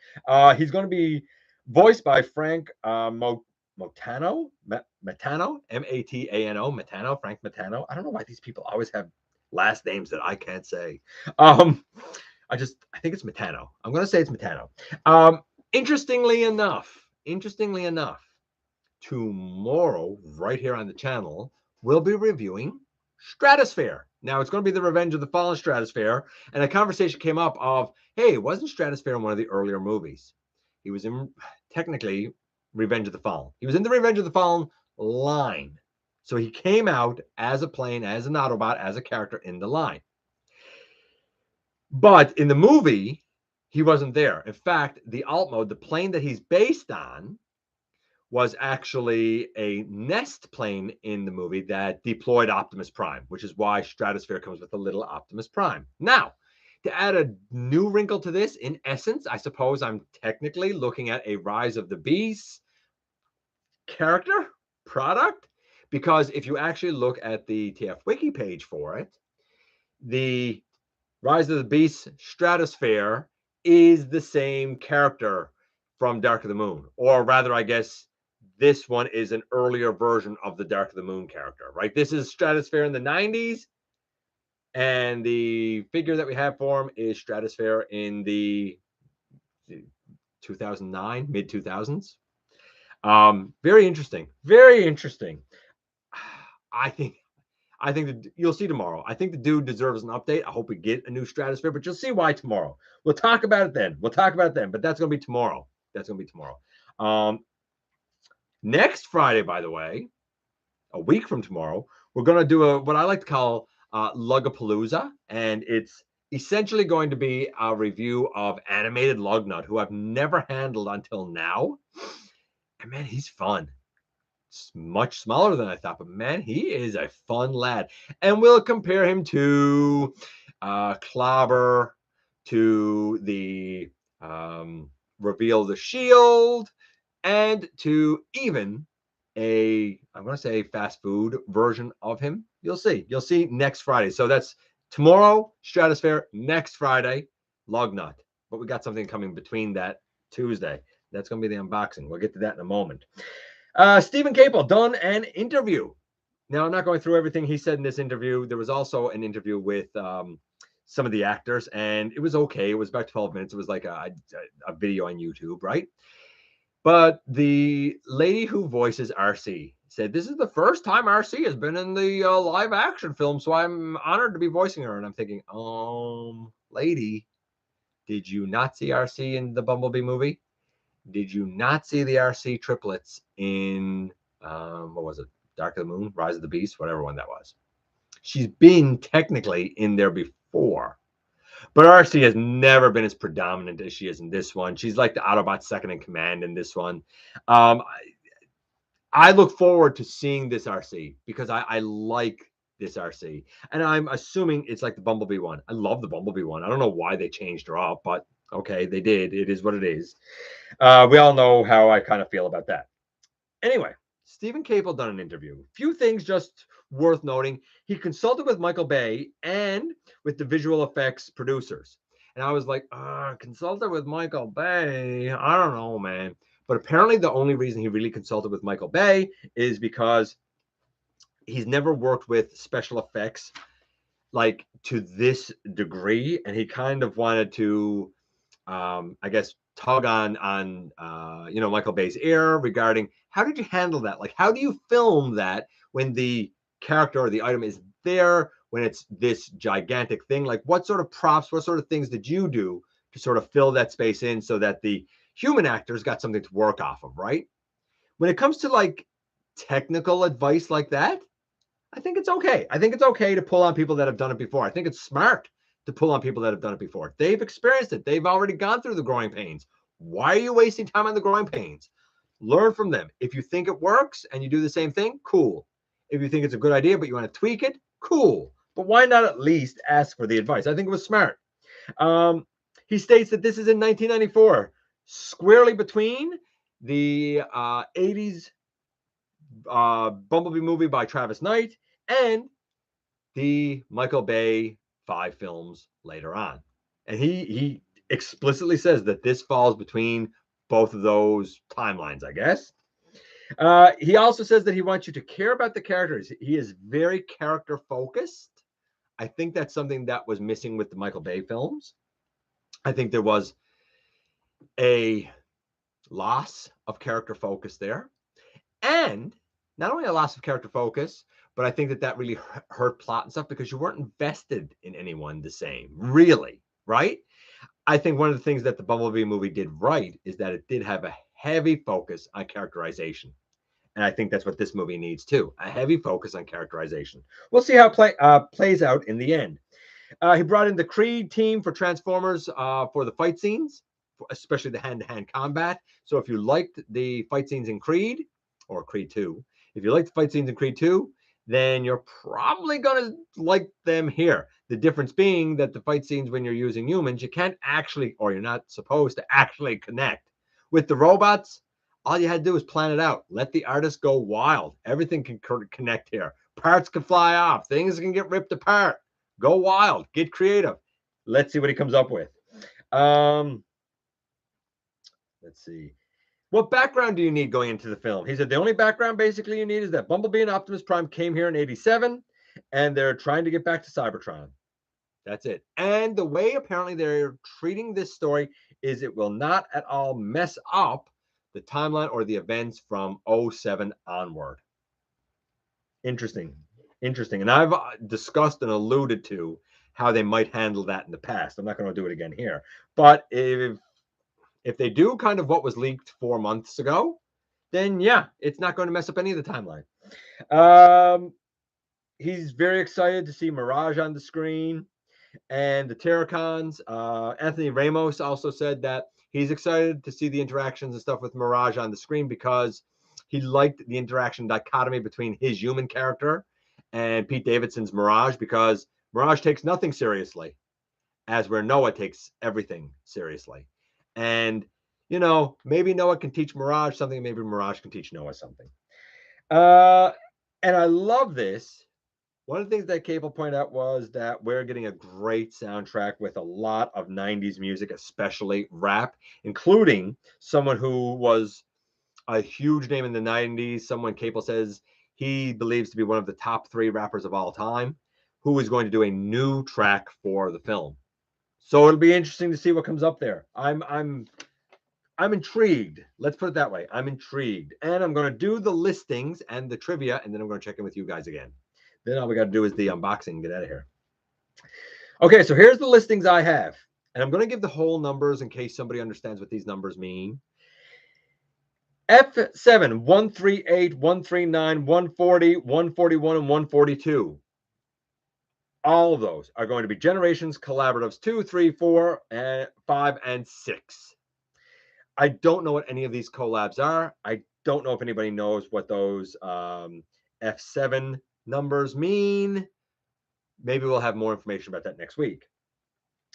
He's going to be voiced by Frank Matano, M-A-T-A-N-O, Matano, Frank Matano. I don't know why these people always have last names that I can't say. I think it's Matano. I'm going to say it's Matano. Interestingly enough, tomorrow, right here on the channel, we'll be reviewing Stratosphere. Now, it's going to be the Revenge of the Fallen Stratosphere, and a conversation came up of, hey, wasn't Stratosphere in one of the earlier movies? He was in, technically, Revenge of the Fallen. He was in the Revenge of the Fallen line. So he came out as a plane, as an Autobot, as a character in the line. But in the movie, he wasn't there. In fact, the alt mode, the plane that he's based on, was actually a nest plane in the movie that deployed Optimus Prime, which is why Stratosphere comes with a little Optimus Prime. Now, to add a new wrinkle to this, in essence, I suppose I'm technically looking at a Rise of the Beast character product, because if you actually look at the TF Wiki page for it, the Rise of the Beast Stratosphere is the same character from Dark of the Moon, or rather, I guess, this one is an earlier version of the Dark of the Moon character, right? This is Stratosphere in the 90s, and the figure that we have for him is Stratosphere in the 2009, mid-2000s. Very interesting. Very interesting. I think that you'll see tomorrow. I think the dude deserves an update. I hope we get a new Stratosphere, but you'll see why tomorrow. We'll talk about it then. But that's going to be tomorrow. Next Friday, by the way, a week from tomorrow, we're going to do what I like to call Lugapalooza, and it's essentially going to be a review of animated Lugnut, who I've never handled until now. And man, he's fun. It's much smaller than I thought, but man, he is a fun lad. And we'll compare him to Clobber, to the Reveal the Shield, and to even I'm going to say fast food version of him. You'll see next Friday. So that's tomorrow, Stratosphere, next Friday, Lugnut. But we got something coming between that Tuesday. That's going to be the unboxing. We'll get to that in a moment. Stephen Capel done an interview. Now, I'm not going through everything he said in this interview. There was also an interview with some of the actors, and it was okay. It was about 12 minutes. It was like a video on YouTube, right? But the lady who voices RC said, this is the first time RC has been in the live action film, so I'm honored to be voicing her. And I'm thinking, lady, did you not see RC in the Bumblebee movie? Did you not see the RC triplets in, what was it? Dark of the Moon, Rise of the Beast, whatever one that was. She's been technically in there before. But RC has never been as predominant as she is in this one. She's like the Autobot second in command in this one. I look forward to seeing this RC because I like this RC. And I'm assuming it's like the Bumblebee one. I love the Bumblebee one. I don't know why they changed her up, but okay, they did. It is what it is. We all know how I kind of feel about that. Anyway, Stephen Cable done an interview. Few things just worth noting. He consulted with Michael Bay and with the visual effects producers. And I was like, consulted with Michael Bay? I don't know, man. But apparently the only reason he really consulted with Michael Bay is because he's never worked with special effects like to this degree. And he kind of wanted to, I guess, tug on Michael Bay's ear regarding how did you handle that? Like, how do you film that when the character or the item is there, when it's this gigantic thing? Like, what sort of props, what sort of things did you do to sort of fill that space in so that the human actors got something to work off of, right? When it comes to like technical advice like that, I think it's okay. I think it's okay to pull on people that have done it before. I think it's smart to pull on people that have done it before. They've experienced it. They've already gone through the growing pains. Why are you wasting time on the growing pains? Learn from them. If you think it works and you do the same thing, cool. If you think it's a good idea, but you want to tweak it, cool. But why not at least ask for the advice? I think it was smart. He states that this is in 1994, squarely between the 80s Bumblebee movie by Travis Knight and the Michael Bay 5 films later on. And he explicitly says that this falls between both of those timelines, I guess. He also says that he wants you to care about the characters. He is very character focused. I think that's something that was missing with the Michael Bay films. I think there was a loss of character focus there. And not only a loss of character focus, but I think that really hurt plot and stuff because you weren't invested in anyone the same, really, right? I think one of the things that the Bumblebee movie did right is that it did have a heavy focus on characterization. And I think that's what this movie needs too, a heavy focus on characterization. We'll see how it plays out in the end. He brought in the Creed team for Transformers for the fight scenes, especially the hand-to-hand combat. So if you liked the fight scenes in Creed, or Creed 2, if you like the fight scenes in Creed 2, then you're probably going to like them here. The difference being that the fight scenes when you're using humans, you can't actually, or you're not supposed to actually connect. With the robots, all you had to do was plan it out. Let the artist go wild. Everything can connect here. Parts can fly off. Things can get ripped apart. Go wild. Get creative. Let's see what he comes up with. Let's see. What background do you need going into the film? He said the only background basically you need is that Bumblebee and Optimus Prime came here in 87 and they're trying to get back to Cybertron. That's it. And the way apparently they're treating this story is it will not at all mess up the timeline or the events from 07 onward. Interesting. And I've discussed and alluded to how they might handle that in the past. I'm not going to do it again here. But if they do kind of what was leaked 4 months ago, then yeah, it's not going to mess up any of the timeline. He's very excited to see Mirage on the screen and the Terracons. Anthony Ramos also said that he's excited to see the interactions and stuff with Mirage on the screen because he liked the interaction dichotomy between his human character and Pete Davidson's Mirage, because Mirage takes nothing seriously, as where Noah takes everything seriously. And, maybe Noah can teach Mirage something. Maybe Mirage can teach Noah something. And I love this. One of the things that Cable pointed out was that we're getting a great soundtrack with a lot of 90s music, especially rap, including someone who was a huge name in the 90s. Someone Cable says he believes to be one of the top 3 rappers of all time, who is going to do a new track for the film. So it'll be interesting to see what comes up there. I'm I'm intrigued. Let's put it that way. I'm intrigued. And I'm going to do the listings and the trivia, and then I'm going to check in with you guys again. Then all we got to do is the unboxing and get out of here. Okay, so here's the listings I have. And I'm going to give the whole numbers in case somebody understands what these numbers mean. F7, 138, 139, 140, 141, and 142. All of those are going to be Generations Collaboratives 2, 3, 4, and 5, and 6. I don't know what any of these collabs are. I don't know if anybody knows what those F7 numbers mean. Maybe we'll have more information about that next week.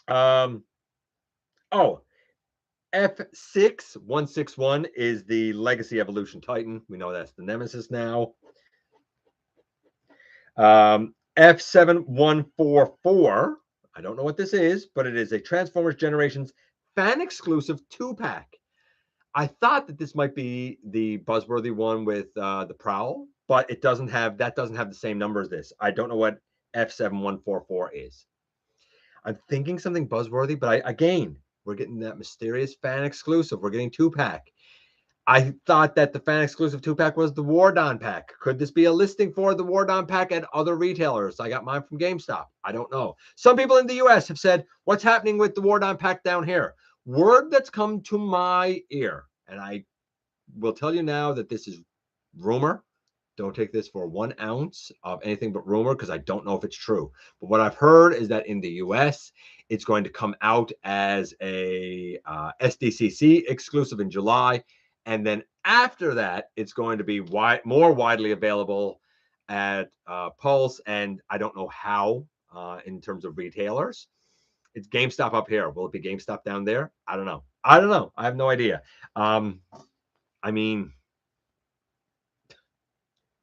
Oh, F6 161 is the Legacy Evolution Titan. We know that's the Nemesis now. F7 144. I don't know what this is, but it is a Transformers Generations fan exclusive 2-pack. I thought that this might be the buzzworthy one with the Prowl, but it doesn't have the same number as this. I don't know what F7144 is. I'm thinking something buzzworthy, but again, we're getting that mysterious fan exclusive. We're getting 2-pack. I thought that the fan exclusive 2-pack was the War Don pack. Could this be a listing for the War Don pack at other retailers? I got mine from GameStop. I don't know. Some people in the US have said, what's happening with the War Don pack down here? Word that's come to my ear, and I will tell you now that this is rumor. Don't take this for 1 ounce of anything but rumor because I don't know if it's true. But what I've heard is that in the US, it's going to come out as a SDCC exclusive in July. And then after that, it's going to be more widely available at Pulse. And I don't know how in terms of retailers. It's GameStop up here. Will it be GameStop down there? I don't know. I have no idea. I mean,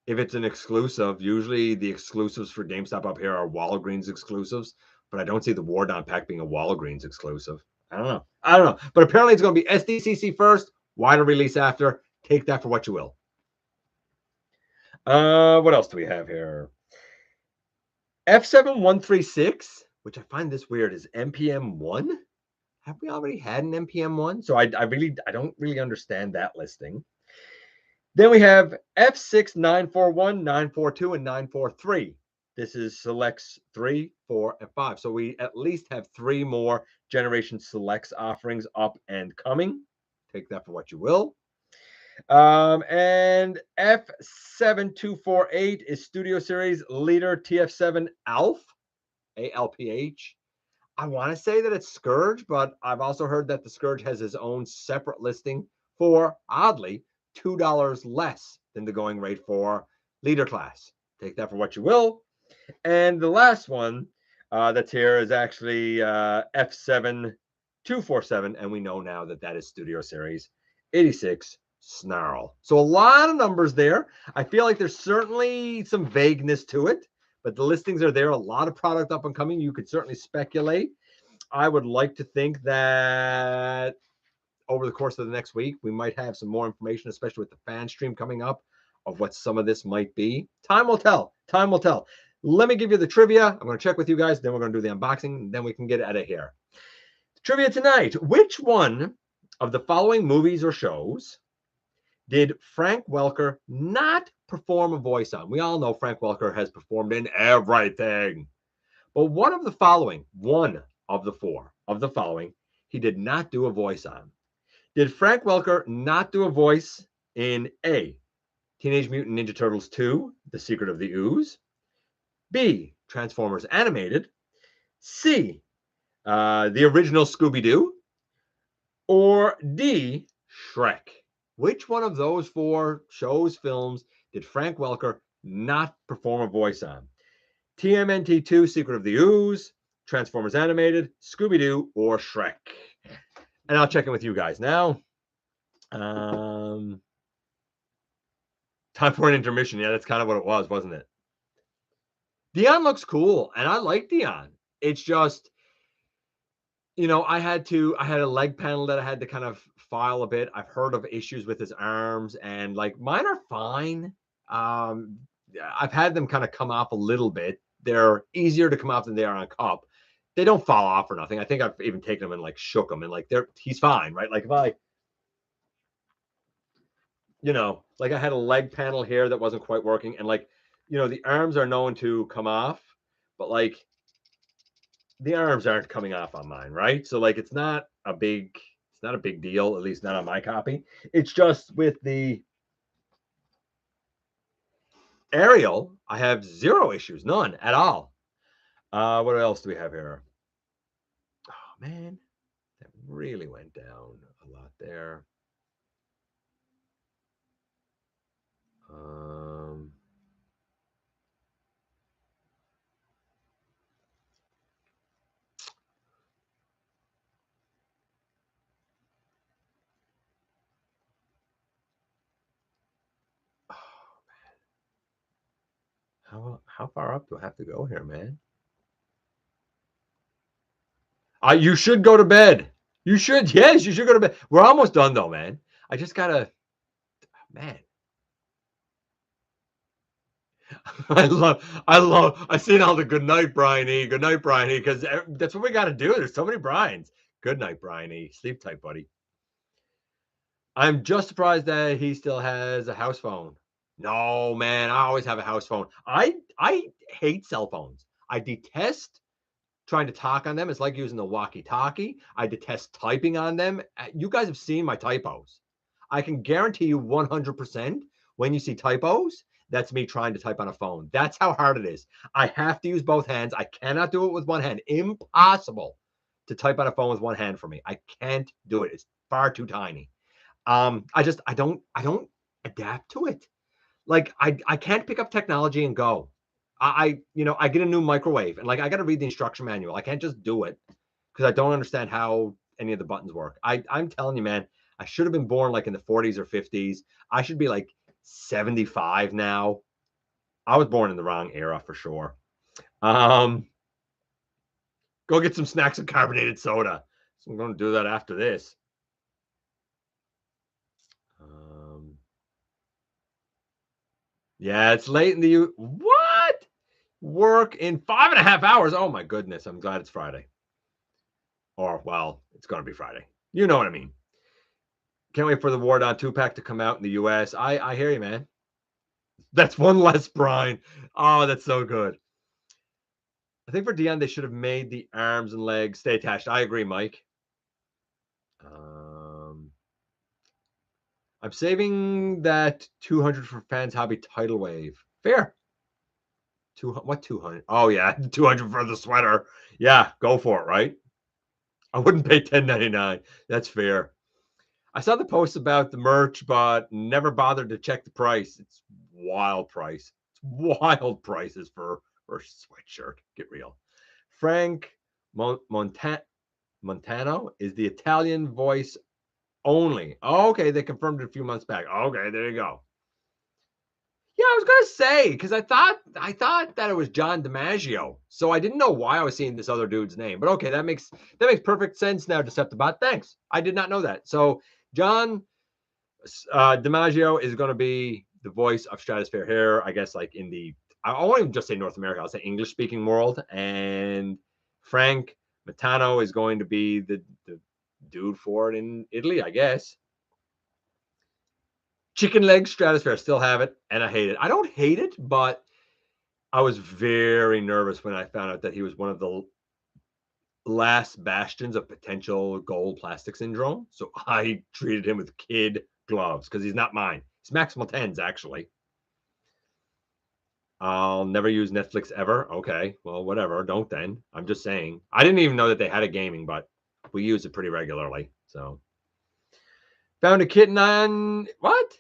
if it's an exclusive, usually the exclusives for GameStop up here are Walgreens exclusives, but I don't see the War Don pack being a Walgreens exclusive. I don't know. But apparently it's going to be SDCC first, wider release after. Take that for what you will. What else do we have here? F7136, which I find this weird, is NPM1. Have we already had an NPM1? So I don't really understand that listing. Then we have F6 941, 942, and 943. This is selects 3, 4, and 5. So we at least have 3 more Generation Selects offerings up and coming. Take that for what you will. And F7248 is Studio Series Leader TF7 ALPH, ALPH. I want to say that it's Scourge, but I've also heard that the Scourge has his own separate listing for, oddly, $2 less than the going rate for Leader class. Take that for what you will. And the last one that's here is actually F7247, and we know now that that is Studio Series 86 Snarl. So a lot of numbers there. I feel like there's certainly some vagueness to it, but the listings are there. A lot of product up and coming. You could certainly speculate. I would like to think that over the course of the next week, we might have some more information, especially with the fan stream coming up, of what some of this might be. Time will tell. Time will tell. Let me give you the trivia. I'm going to check with you guys. Then we're going to do the unboxing. And then we can get out of here. Trivia tonight. Which one of the following movies or shows did Frank Welker not perform a voice on? We all know Frank Welker has performed in everything. But one of the following, one of the 4 of the following, he did not do a voice on. Did Frank Welker not do a voice in A, Teenage Mutant Ninja Turtles 2, The Secret of the Ooze, B, Transformers Animated, C, the original Scooby-Doo, or D, Shrek? Which one of those 4 shows, films, did Frank Welker not perform a voice on? TMNT 2, Secret of the Ooze, Transformers Animated, Scooby-Doo, or Shrek? And I'll check in with you guys now. Time for an intermission. Yeah, that's kind of what it was, wasn't it? Dion looks cool, and I like Dion. It's just, you know, I had a leg panel that I had to kind of file a bit. I've heard of issues with his arms, and like mine are fine. I've had them kind of come off a little bit. They're easier to come off than they are on cup. They don't fall off or nothing. I think I've even taken them and like shook them, and like he's fine, right? Like you know, like I had a leg panel here that wasn't quite working, and like, you know, the arms are known to come off, but like the arms aren't coming off on mine, right? So like it's not a big deal, at least not on my copy. It's just with the aerial, I have zero issues, none at all. What else do we have here? Oh man, that really went down a lot there. Um, how far up do I have to go here, man? You should go to bed. You should, yes, you should go to bed. We're almost done though, man. I just gotta, man. I seen all the good night, Brian E. Good night, Brian E. Because that's what we got to do. There's so many Brians. Good night, Brian E. Sleep tight, buddy. I'm just surprised that he still has a house phone. No, man, I always have a house phone. I hate cell phones. I detest trying to talk on them. It's like using the walkie-talkie. I detest typing on them. You guys have seen my typos. I can guarantee you 100% when you see typos, that's me trying to type on a phone. That's how hard it is. I have to use both hands. I cannot do it with one hand. Impossible to type on a phone with one hand for me. I can't do it. It's far too tiny. I don't adapt to it. Like I can't pick up technology and go. I get a new microwave and like I got to read the instruction manual. I can't just do it because I don't understand how any of the buttons work. I'm telling you, man, I should have been born like in the 40s or 50s. I should be like 75 now. I was born in the wrong era for sure. Um, Go get some snacks and carbonated soda. So I'm going to do that after this. Yeah, it's late in the what? Work in 5.5 hours. Oh my goodness. I'm glad it's Friday. Or well, it's gonna be Friday. You know what I mean. Can't wait for the War Down 2-pack to come out in the US. I hear you, man. That's one less Brian. Oh, that's so good. I think for Dion, they should have made the arms and legs stay attached. I agree, Mike. I'm saving that 200 for fans hobby tidal wave. Fair. 200? Oh yeah, 200 for the sweater. Yeah, go for it, right? I wouldn't pay $10.99. That's fair. I saw the post about the merch, but never bothered to check the price. It's wild price. It's wild prices for a sweatshirt. Get real. Frank Montano is the Italian voice only. Oh, okay, they confirmed it a few months back. Okay, there you go. Yeah, I was gonna say because I thought that it was John DiMaggio, so I didn't know why I was seeing this other dude's name. But okay, that makes perfect sense now, Deceptibot. Thanks. I did not know that. So John DiMaggio is going to be the voice of Stratosphere here, I guess, like in the I won't even just say North America. I'll say English speaking world, and Frank Matano is going to be the dude for it in Italy, I guess. Chicken leg Stratosphere, I still have it, and I hate it. I don't hate it, but I was very nervous when I found out that he was one of the last bastions of potential gold plastic syndrome. So I treated him with kid gloves because he's not mine. He's Maximal 10s, actually. I'll never use Netflix ever. Okay, well, whatever. Don't then. I'm just saying. I didn't even know that they had a gaming, but we use it pretty regularly. So found a kitten on what?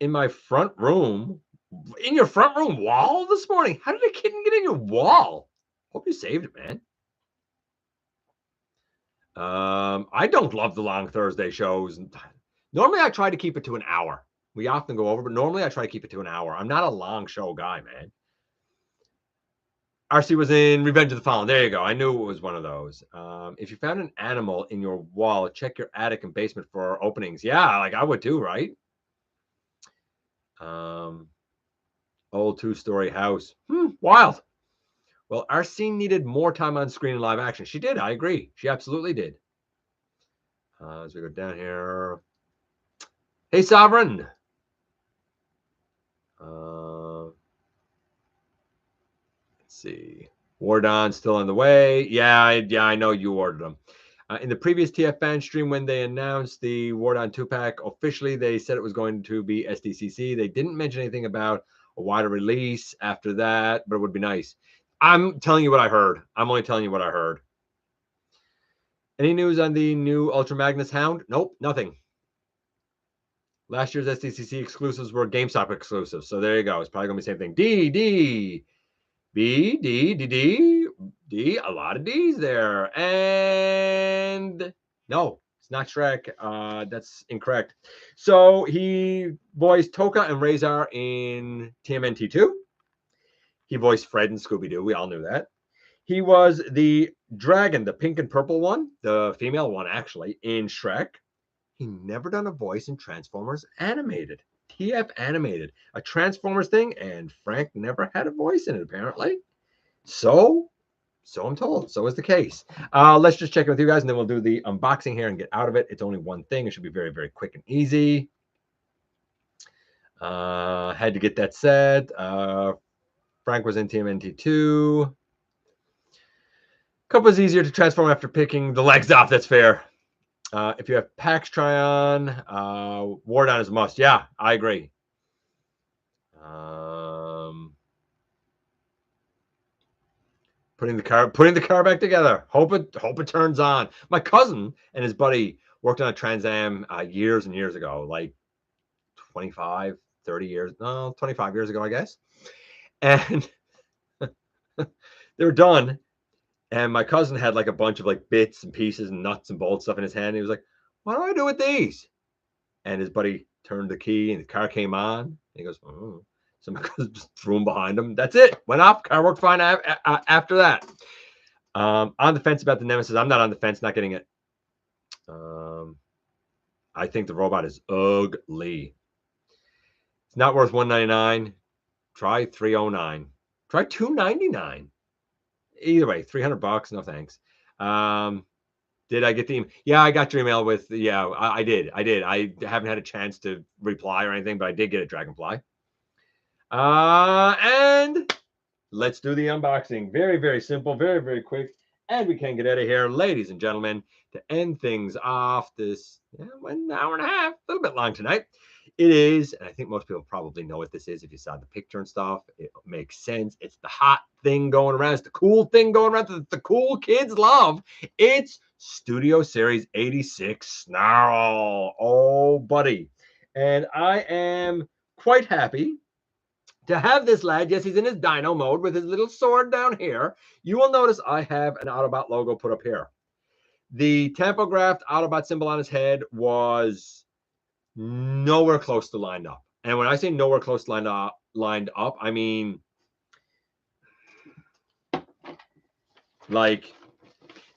In my front room. In your front room wall this morning? How did a kitten get in your wall? Hope you saved it, man. I don't love the long Thursday shows. Normally, I try to keep it to an hour. We often go over, but normally I try to keep it to an hour. I'm not a long show guy, man. RC was in Revenge of the Fallen. There you go. I knew it was one of those. If you found an animal in your wall, check your attic and basement for openings. Yeah, like I would too, right? Old two-story house. Wild. Well, RC needed more time on screen in live action. She did. I agree. She absolutely did. As we go down here. Hey, Sovereign. see. Wardon's still on the way. Yeah, I know you ordered them. In the previous TFN stream, when they announced the Wardon 2-pack, officially they said it was going to be SDCC. They didn't mention anything about a wider release after that, but it would be nice. I'm telling you what I heard. I'm only telling you what I heard. Any news on the new Ultra Magnus Hound? Nope, nothing. Last year's SDCC exclusives were GameStop exclusives. So there you go. It's probably going to be the same thing. D, B, D. A lot of D's there. And no, it's not Shrek. That's incorrect. So he voiced Toka and Razor in TMNT 2. He voiced Fred and Scooby-Doo. We all knew that. He was the dragon, the pink and purple one, the female one, actually, in Shrek. He never done a voice in Transformers Animated. TF Animated. A Transformers thing, and Frank never had a voice in it, apparently. So I'm told. So is the case. Let's just check it with you guys, and then we'll do the unboxing here and get out of it. It's only one thing. It should be very, very quick and easy. Had to get that said. Frank was in TMNT 2. Cup was easier to transform after picking the legs off. That's fair. If you have PAX Tryon, Wardon is a must. Yeah, I agree. Putting the car back together. Hope it turns on. My cousin and his buddy worked on a Trans Am years and years ago, like 25, 30 years, no, 25 years ago, I guess. And they were done. And my cousin had like a bunch of like bits and pieces and nuts and bolts stuff in his hand. And he was like, what do I do with these? And his buddy turned the key and the car came on. And he goes, oh. So my cousin just threw him behind him. That's it. Went off. Car worked fine after that. On the fence about the Nemesis. I'm not on the fence, not getting it. I think the robot is ugly. It's not worth $199. Try $309. Try $299. Either way, $300. No thanks. Did I get the email? Yeah, I got your email with, yeah, I did. I haven't had a chance to reply or anything, but I did get it, Dragonfly. And let's do the unboxing. Very, very simple, very, very quick. And we can get out of here, ladies and gentlemen, to end things off this 1 hour and a half, a little bit long tonight. It is, and I think most people probably know what this is if you saw the picture and stuff. It makes sense. It's the hot thing going around. It's the cool thing going around that the cool kids love. It's Studio Series 86 Snarl. Oh, buddy. And I am quite happy to have this lad. Yes, he's in his dino mode with his little sword down here. You will notice I have an Autobot logo put up here. The tampographed Autobot symbol on his head was nowhere close to lined up. And when I say nowhere close to lined up, I mean, like,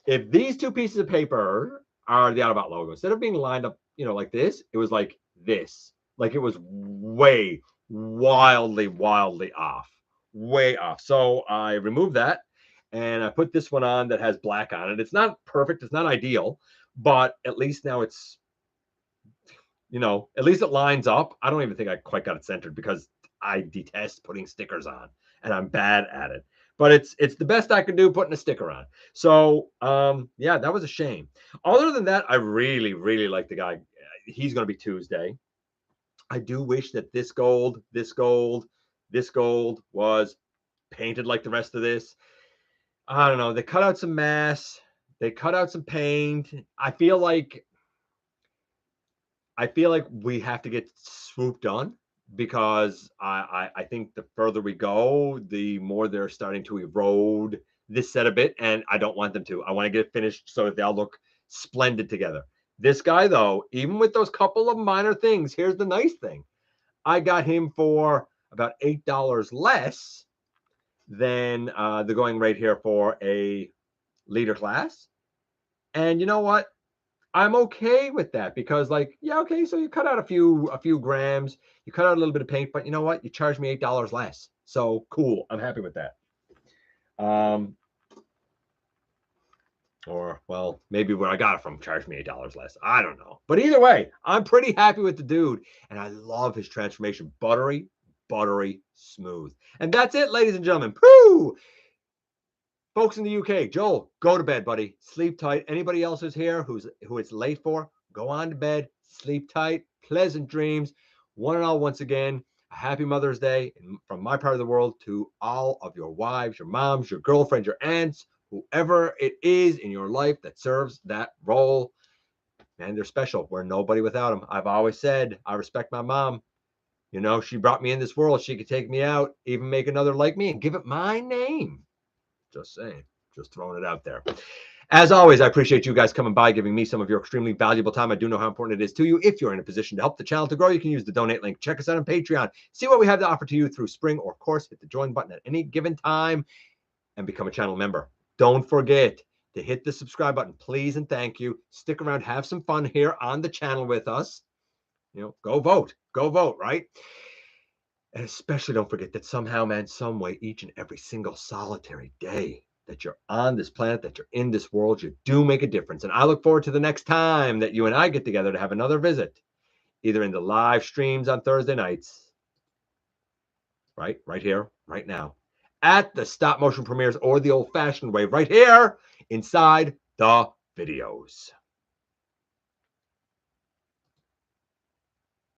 if these two pieces of paper are the Autobot logo, instead of being lined up, like this, it was like this. Like, it was way, wildly off. Way off. So I removed that, and I put this one on that has black on it. It's not perfect. It's not ideal, but at least now it's, at least it lines up. I don't even think I quite got it centered because I detest putting stickers on, and I'm bad at it. But it's the best I could do, putting a sticker on. So, yeah, that was a shame. Other than that, I really, really like the guy. He's going to be Tuesday. I do wish that this gold was painted like the rest of this. I don't know. They cut out some mass. They cut out some paint. I feel like we have to get Swoop done, because I think the further we go, the more they're starting to erode this set a bit, and I don't want them to. I want to get it finished so that they all look splendid together. This guy, though, even with those couple of minor things, here's the nice thing. I got him for about $8 less than the going rate here for a leader class. And you know what? I'm okay with that, because, like, yeah, okay, so you cut out a few grams, you cut out a little bit of paint, but you know what? You charged me $8 less. So cool. I'm happy with that. Or, well, maybe where I got it from charged me $8 less. I don't know. But either way, I'm pretty happy with the dude. And I love his transformation. Buttery smooth. And that's it, ladies and gentlemen. Woo! Folks in the UK, Joel, go to bed, buddy. Sleep tight. Anybody else who's here who it's late for, go on to bed. Sleep tight. Pleasant dreams. One and all, once again, a happy Mother's Day from my part of the world to all of your wives, your moms, your girlfriends, your aunts, whoever it is in your life that serves that role. Man, they're special. We're nobody without them. I've always said I respect my mom. You know, she brought me in this world. She could take me out, even make another like me and give it my name. Just saying, just throwing it out there. As always, I appreciate you guys coming by, giving me some of your extremely valuable time. I do know how important it is to you. If you're in a position to help the channel to grow, you can use the donate link. Check us out on Patreon. See what we have to offer to you through spring, or of course, hit the join button at any given time and become a channel member. Don't forget to hit the subscribe button, please and thank you. Stick around, have some fun here on the channel with us. You know, go vote, right? And especially don't forget that somehow, man, some way, each and every single solitary day that you're on this planet, that you're in this world, you do make a difference. And I look forward to the next time that you and I get together to have another visit, either in the live streams on Thursday nights, right here, right now, at the stop motion premieres, or the old fashioned way, right here inside the videos.